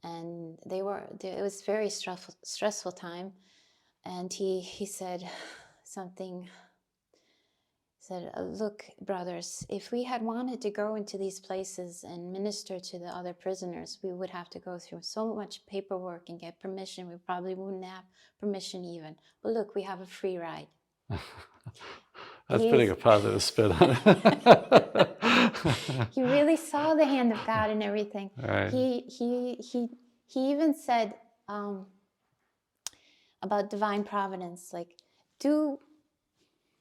and it was a very stressful time. And he said something. Said, look, brothers, if we had wanted to go into these places and minister to the other prisoners, we would have to go through so much paperwork and get permission. We probably wouldn't have permission even. But look, we have a free ride. That's putting a positive spin on it. He really saw the hand of God in everything. Right. He even said about divine providence, like, do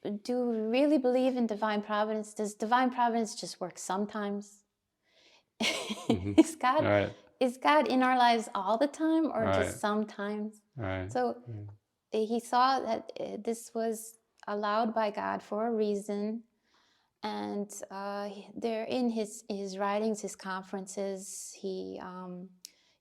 we really believe in divine providence? Does divine providence just work sometimes? Mm-hmm. Is God in our lives all the time, or just sometimes? Right. So he saw that this was allowed by God for a reason, and there in his writings, his conferences, he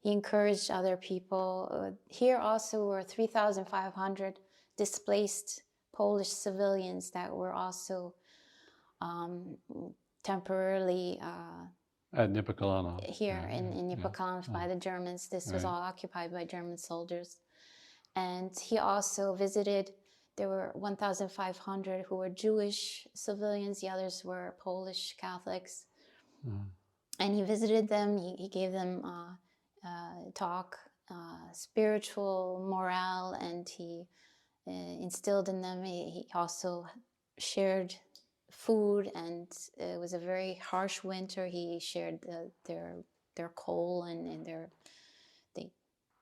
encouraged other people. Here also were 3,500 displaced Polish civilians that were also temporarily at Niepokalanów. Here in Niepokalanów by the Germans. This was all occupied by German soldiers. And he also visited, there were 1,500 who were Jewish civilians, the others were Polish Catholics. And he visited them, he gave them talk, spiritual morale, and he instilled in them. He also shared food, and it was a very harsh winter. He shared their coal, and they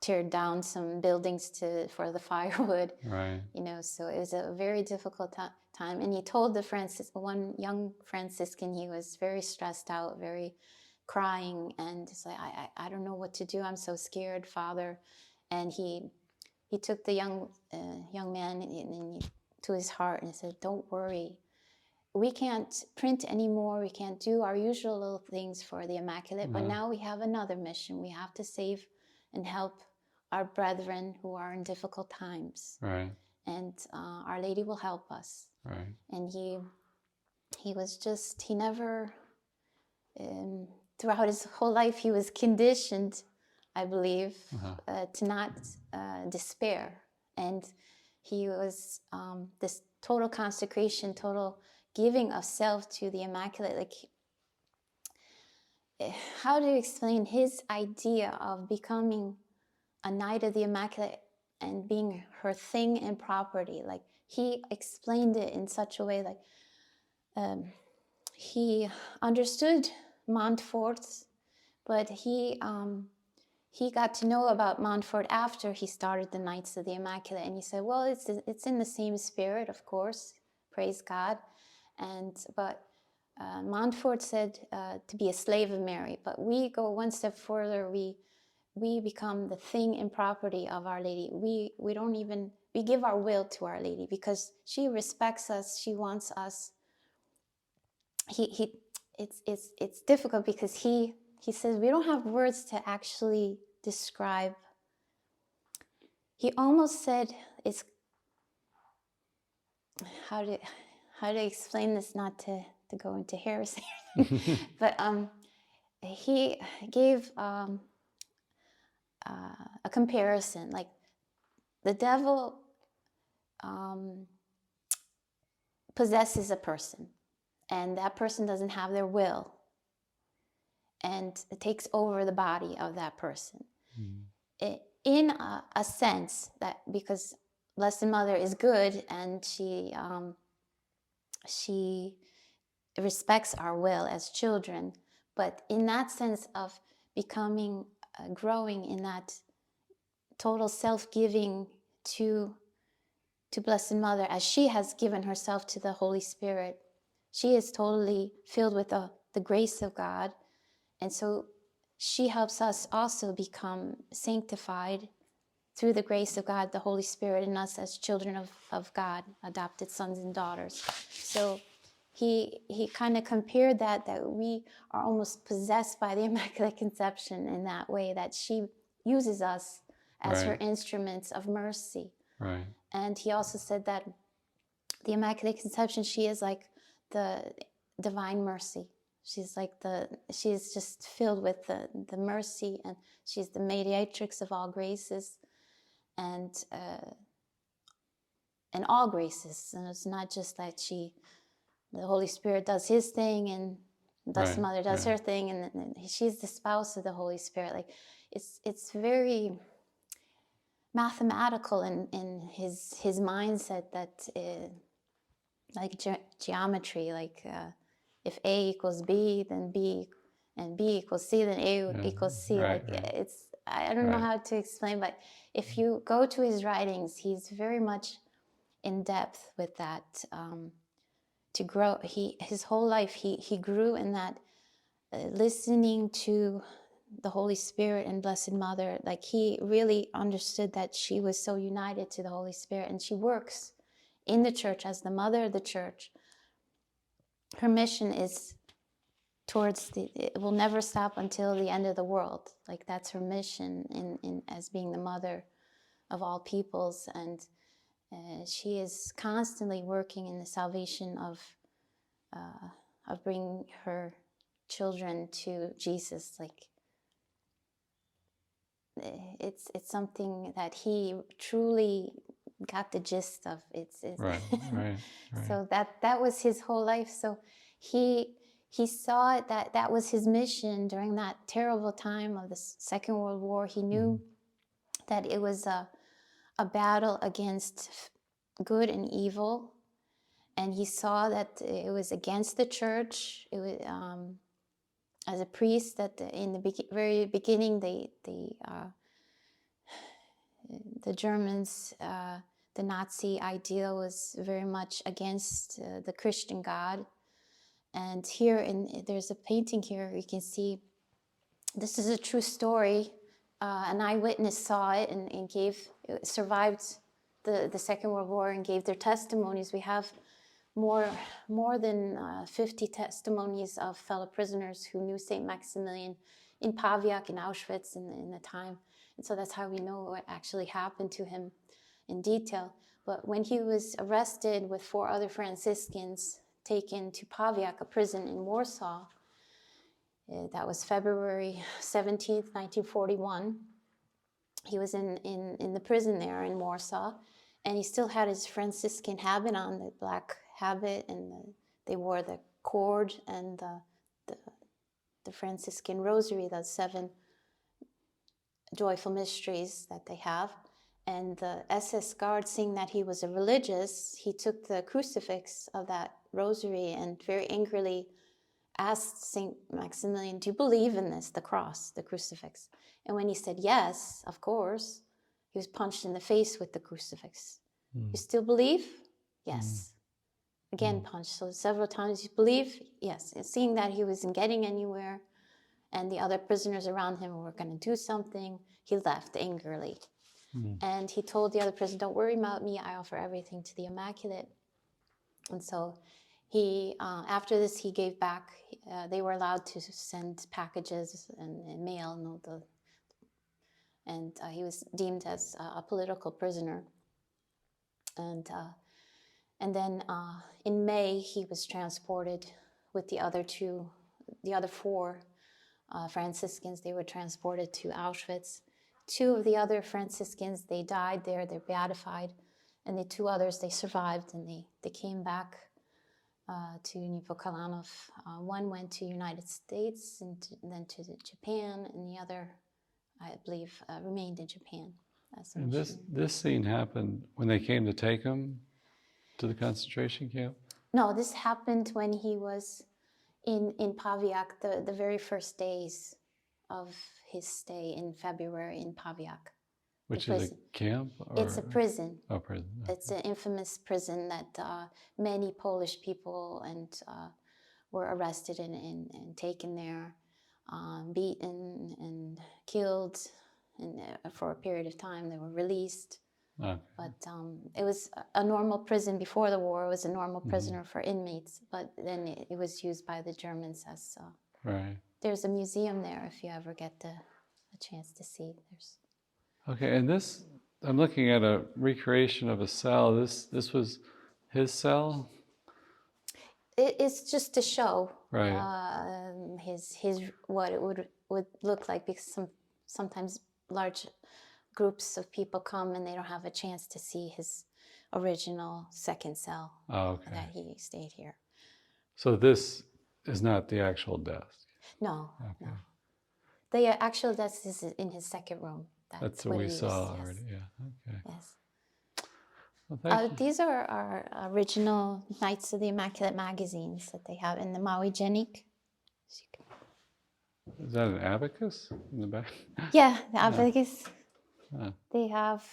teared down some buildings for the firewood. Right. So it was a very difficult time. And he told one young Franciscan, he was very stressed out, very crying, and he's like, I don't know what to do. I'm so scared, Father. And he took the young man to his heart and said, don't worry. We can't print anymore. We can't do our usual little things for the Immaculate, but now we have another mission. We have to save and help our brethren who are in difficult times. Right. And Our Lady will help us. Right. And he never, throughout his whole life, he was conditioned, I believe, to not despair. And he was this total consecration, total giving of self to the Immaculate. Like, how to explain his idea of becoming a Knight of the Immaculate and being her thing and property? Like, he explained it in such a way, like, he understood Montfort, but he got to know about Montfort after he started the Knights of the Immaculate, and he said, well, it's in the same spirit, of course, praise God, but Montfort said to be a slave of Mary, but we go one step further. We become the thing and property of Our Lady. We give our will to Our Lady because she respects us. She wants us. It's difficult because he says we don't have words to actually describe. He almost said it's how to explain this, not to go into heresy, but he gave a comparison, like the devil possesses a person, and that person doesn't have their will, and it takes over the body of that person. In a sense, that because Blessed Mother is good and she respects our will as children, but in that sense of becoming, growing in that total self-giving to Blessed Mother, as she has given herself to the Holy Spirit, she is totally filled with the grace of God, and so she helps us also become sanctified through the grace of God, the Holy Spirit in us as children of God, adopted sons and daughters. So he kind of compared that we are almost possessed by the Immaculate Conception in that way, that she uses us as her instruments of mercy. Right. And he also said that the Immaculate Conception, she is like the divine mercy. She's just filled with the mercy, and she's the mediatrix of all graces and all graces. And it's not just that the Holy Spirit does his thing and Blessed Mother does her thing, and she's the spouse of the Holy Spirit. Like, it's very mathematical in his mindset, that like geometry, like if A equals B, then B, and B equals C, then A equals C. Right, like right. it's, I don't know Right. how to explain, but if you go to his writings, he's very much in depth with that. To grow, his whole life he grew in that, listening to the Holy Spirit and Blessed Mother. Like he really understood that she was so united to the Holy Spirit, and she works in the church as the mother of the church. Her mission is towards it will never stop until the end of the world. Like that's her mission in as being the mother of all peoples, and she is constantly working in the salvation of bringing her children to Jesus. Like it's something that he truly got the gist of. It's Right. So that was his whole life. So he saw it, that was his mission during that terrible time of the Second World War. He knew that it was a battle against good and evil, and he saw that it was against the church. It was as a priest that in the very beginning the Germans, the Nazi idea was very much against the Christian God. And here, there's a painting here, you can see, this is a true story. An eyewitness saw it and survived the Second World War and gave their testimonies. We have more than 50 testimonies of fellow prisoners who knew St. Maximilian in Paviak, in Auschwitz, in the time. And so that's how we know what actually happened to him in detail. But when he was arrested with 4 other Franciscans, taken to Paviak, a prison in Warsaw, that was February 17th, 1941. He was in the prison there in Warsaw, and he still had his Franciscan habit on, the black habit, and they wore the cord and the Franciscan rosary, the 7 joyful mysteries that they have. And the SS guard, seeing that he was a religious, he took the crucifix of that rosary and very angrily asked St. Maximilian, do you believe in this, the cross, the crucifix? And when he said yes, of course, he was punched in the face with the crucifix. You still believe? Yes. Again, punched. So several times, you believe? Yes. And seeing that he wasn't getting anywhere and the other prisoners around him were going to do something, he left angrily. And he told the other prisoner, don't worry about me, I offer everything to the Immaculate. And so he, after this, he gave back, they were allowed to send packages and mail, and he was deemed as a political prisoner. And then in May, he was transported with the other 4 Franciscans. They were transported to Auschwitz. 2 of the other Franciscans, they died there, they're beatified. And the 2 others, they survived, and they came back to Niepokalanów. One went to United States and then to Japan, and the other, I believe, remained in Japan. And this scene happened when they came to take him to the concentration camp? No, this happened when he was in Paviak, the very first days of his stay in February in Paviak. Which is a camp? Or? It's a prison. Oh, prison. Okay. It's an infamous prison that many Polish people were arrested and taken there, beaten and killed, and for a period of time they were released. Okay. But it was a normal prison before the war. It was a normal prisoner for inmates, but then it was used by the Germans as... right. There's a museum there if you ever get a chance to see. Okay, and this, I'm looking at a recreation of a cell. This was his cell? It's just to show his what it would look like, because sometimes large groups of people come and they don't have a chance to see his original second cell that he stayed here. So this is not the actual desk? No, okay. no. The actual desk is in his second room. That's what we saw already, yeah. Okay. Yes. Well, thank you. These are our original Knights of the Immaculate magazines that they have in the Maui Genik. Is that an abacus in the back? Yeah, the abacus. Ah. They have.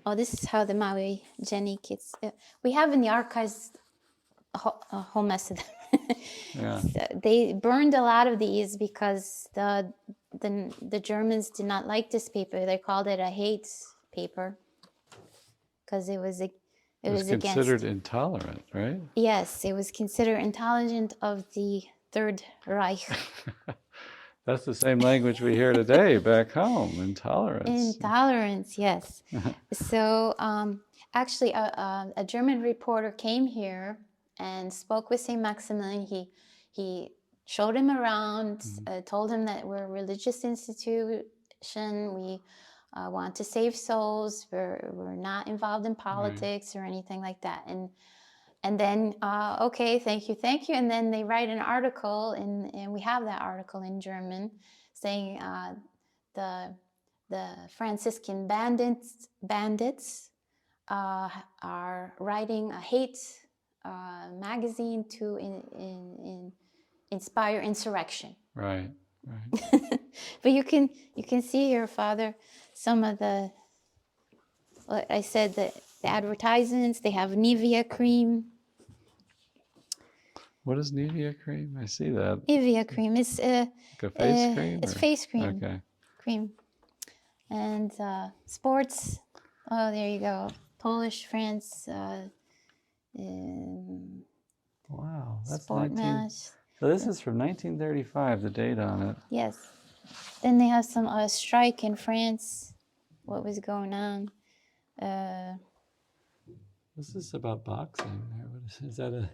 Oh, this is how the Maui Genik is. We have in the archives a whole mess of them. Yeah. So they burned a lot of these because the Germans did not like this paper. They called it a hate paper because it was considered against. intolerant, right? Yes, it was considered intolerant of the Third Reich. That's the same language we hear today back home, intolerance. Intolerance, yes. So actually, a German reporter came here and spoke with St. Maximilian. He showed him around, told him that we're a religious institution. We want to save souls. We're not involved in politics or anything like that. And then, okay, thank you. And then they write an article, and we have that article in German, saying the Franciscan bandits are writing a hate magazine to inspire insurrection. Right. But you can see here, Father, some of the, like I said, the advertisements. They have Nivea cream. What is Nivea cream? I see that. Nivea cream is Like a face cream? It's or? face cream. Okay. Cream. And sports. Oh, there you go. Polish, France. Wow, that's Sport match. So this is from 1935. The date on it. Yes. Then they have some strike in France. What was going on? This is about boxing. Is that a?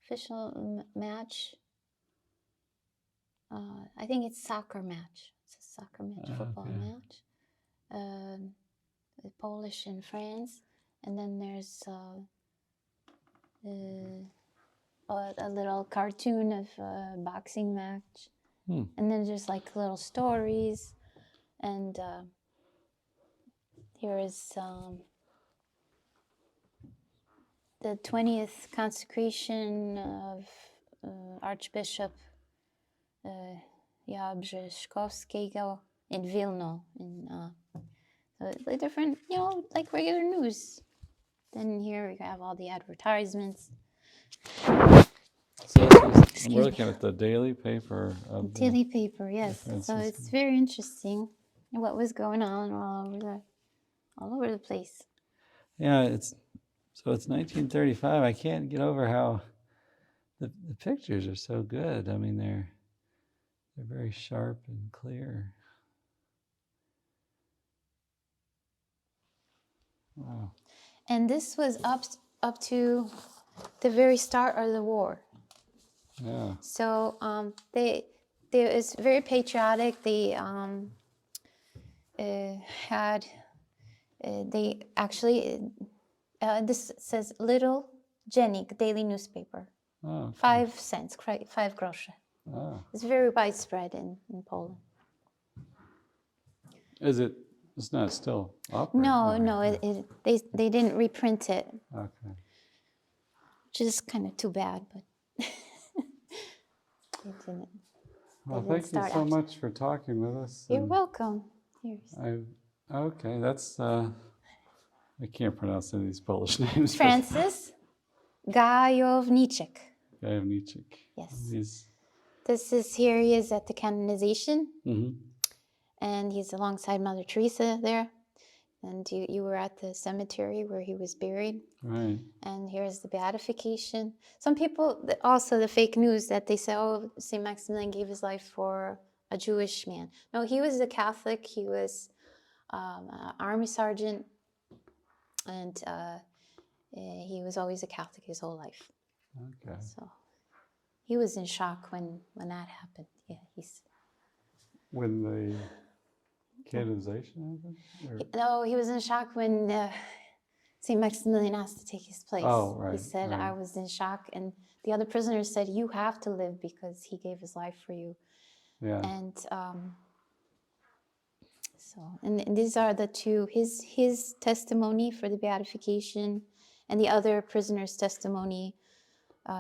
Official match. I think it's soccer match. It's a soccer match, football match. The Polish and France, and then there's a little cartoon of a boxing match, and then there's like little stories, and here is the 20th consecration of Archbishop Jabrzeszkowskiego in Vilno. So it's like different, like regular news. Then here we have all the advertisements. So we're looking at the daily paper. Daily paper, yes. So it's very interesting what was going on all over the place. Yeah, it's 1935. I can't get over how the pictures are so good. I mean, they're very sharp and clear. Wow. And this was up to the very start of the war. Yeah. So they was very patriotic. They had they actually this says Little Genik daily newspaper. Oh, okay. 5 cents, 5 groszy. Oh. It's very widespread in Poland. Is it? It's not still up? No. They didn't reprint it. Okay. Which is kind of too bad, but they didn't. Well, thank you so much for talking with us. You're welcome. Okay, that's I can't pronounce any of these Polish names. Francis Gajowniczek. Gajowniczek. Yes. This is here. He is at the canonization, and he's alongside Mother Teresa there. And you were at the cemetery where he was buried. Right. And here's the beatification. Some people, also the fake news that they say, oh, St. Maximilian gave his life for a Jewish man. No, he was a Catholic. He was an army sergeant. And he was always a Catholic his whole life. Okay. So he was in shock when that happened. Yeah, when the canonization happened? No, he was in shock when St. Maximilian asked to take his place. Oh, right. He said, right. I was in shock. And the other prisoners said, you have to live because he gave his life for you. Yeah. And So, and these are the two, his testimony for the beatification and the other prisoner's testimony.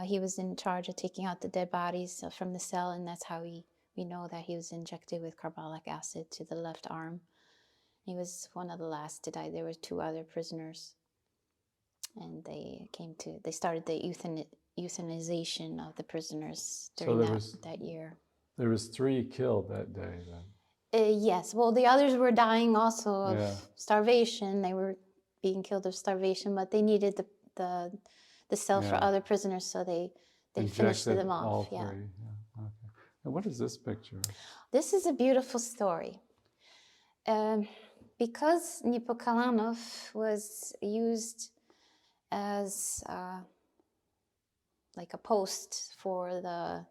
He was in charge of taking out the dead bodies from the cell, and that's how we know that he was injected with carbolic acid to the left arm. He was one of the last to die. There were two other prisoners, and they started the euthanization of the prisoners during that year. There was 3 killed that day then. Yes, well, the others were dying also of starvation. They were being killed of starvation, but they needed the cell for other prisoners, so they finished them off. All 3. Yeah. Okay. And what is this picture? This is a beautiful story. Because Niepokalanów was used as like a post for the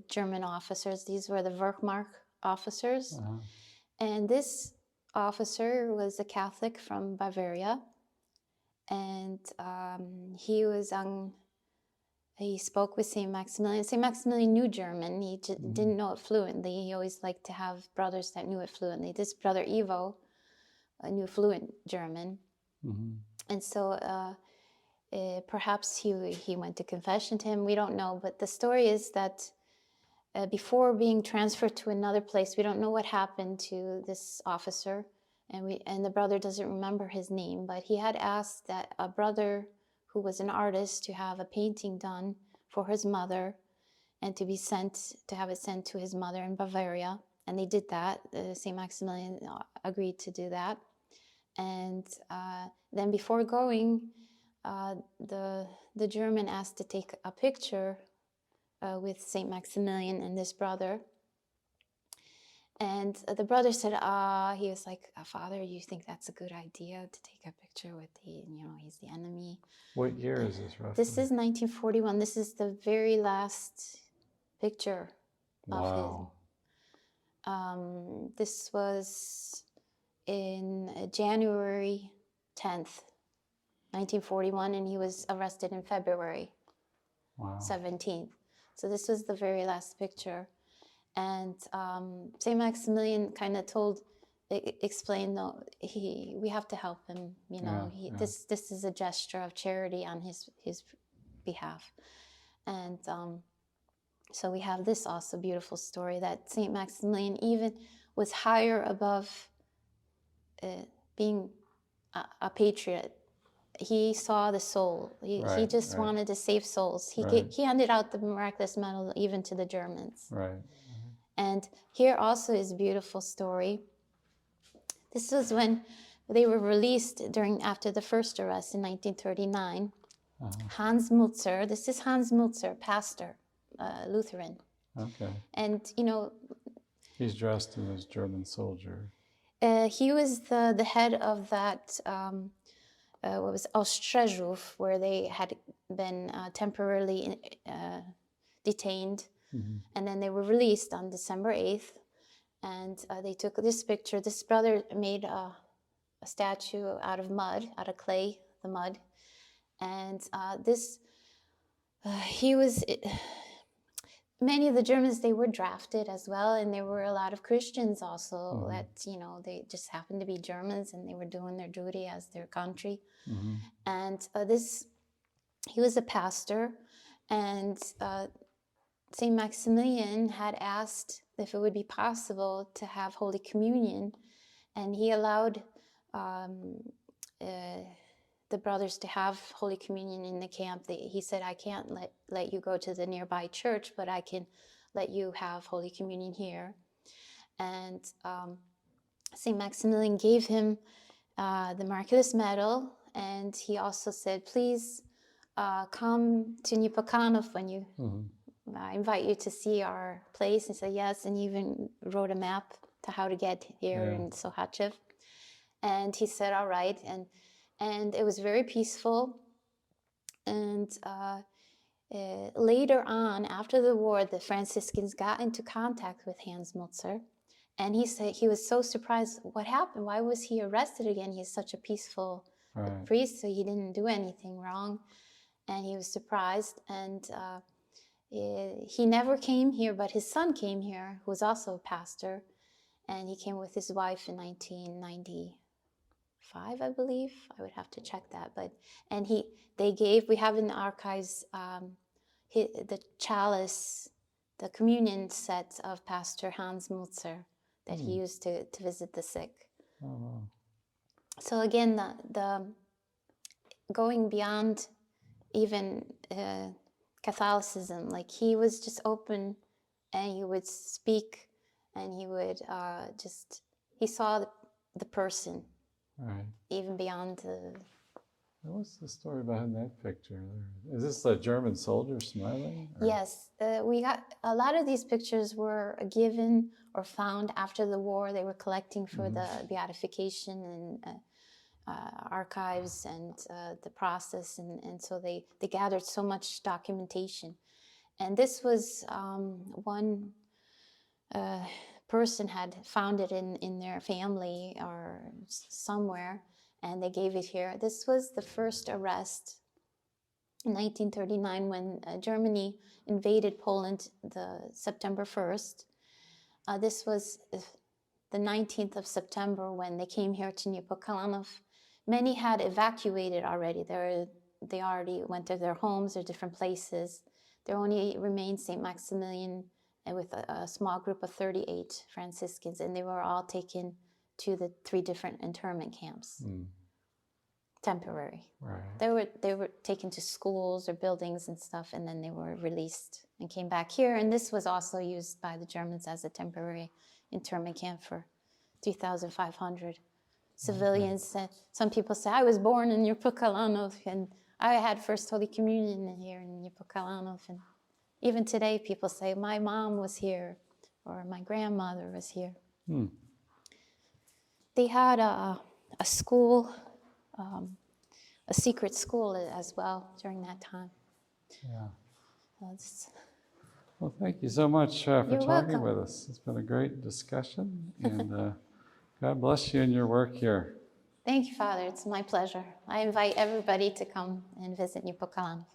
German officers. These were the Wehrmacht officers. And this officer was a Catholic from Bavaria. And he spoke with St. Maximilian. St. Maximilian knew German. He didn't know it fluently. He always liked to have brothers that knew it fluently. This brother Ivo knew fluent German. And so perhaps he went to confession to him. We don't know. But the story is that before being transferred to another place, we don't know what happened to this officer. And the brother doesn't remember his name, but he had asked that a brother who was an artist to have a painting done for his mother and to have it sent to his mother in Bavaria. And they did that. St. Maximilian agreed to do that. And then before going, the German asked to take a picture with St. Maximilian and this brother. And the brother said, he was like, Father, you think that's a good idea to take a picture with he's the enemy. What year is this roughly? This is 1941. This is the very last picture of his. This was in January 10th, 1941, and he was arrested in February 17th. So this was the very last picture. And St. Maximilian kind of explained, no, we have to help him. This is a gesture of charity on his behalf. And so we have this also beautiful story that St. Maximilian even was higher above being a patriot. He saw the soul. He just wanted to save souls. He handed out the miraculous medal even to the Germans. Right. And here also is a beautiful story. This was when they were released after the first arrest in 1939. Hans Mulzer, this is Hans Mulzer, pastor, Lutheran. Okay. And, he's dressed in his German soldier. He was the head of that, what was Ostreżów, where they had been temporarily detained. And then they were released on December 8th. And they took this picture. This brother made a statue out of mud, out of clay, the mud. And many of the Germans, they were drafted as well. And there were a lot of Christians also that, they just happened to be Germans and they were doing their duty as their country. And he was a pastor. And St. Maximilian had asked if it would be possible to have Holy Communion, and he allowed the brothers to have Holy Communion in the camp. He said, I can't let you go to the nearby church, but I can let you have Holy Communion here. And St. Maximilian gave him the miraculous medal, and he also said, please come to Niepokalanów when you... I invite you to see our place. And said yes, and he even wrote a map to how to get here in Sohachev. And he said, all right. And it was very peaceful. And later on, after the war, the Franciscans got into contact with Hans Mulzer. And he said he was so surprised. What happened? Why was he arrested again? He's such a peaceful priest, so he didn't do anything wrong. And he was surprised. And he never came here, but his son came here, who was also a pastor. and he came with his wife in 1995, I believe. I would have to check that, we have in the archives the chalice, the communion set of Pastor Hans Mulzer that he used to visit the sick. Oh, wow. So again, the going beyond even Catholicism, like he was just open, and he would speak, and he would he saw the person, Right. even beyond the. What's the story behind that picture there? Is this a German soldier smiling? Or? Yes, we got a lot of these pictures were given or found after the war. They were collecting for the beatification and archives and the process, and so they gathered so much documentation. And this was one person had found it in their family or somewhere, and they gave it here. This was the first arrest in 1939 when Germany invaded Poland the September 1st. This was the 19th of September when they came here to Niepokalanów. Many had evacuated already. They already went to their homes or different places. There only remained St. Maximilian with a small group of 38 Franciscans, and they were all taken to the 3 different internment camps. Temporary. Right. They were taken to schools or buildings and stuff, and then they were released and came back here. And this was also used by the Germans as a temporary internment camp for 3,500 civilians. Some people say, I was born in Niepokalanów, and I had First Holy Communion here in Niepokalanów. And even today, people say, my mom was here, or my grandmother was here. They had a school, a secret school as well during that time. Yeah. So Well, thank you so much for You're talking welcome. with us. It's been a great discussion, and God bless you in your work here. Thank you, Father. It's my pleasure. I invite everybody to come and visit Niepokalanów.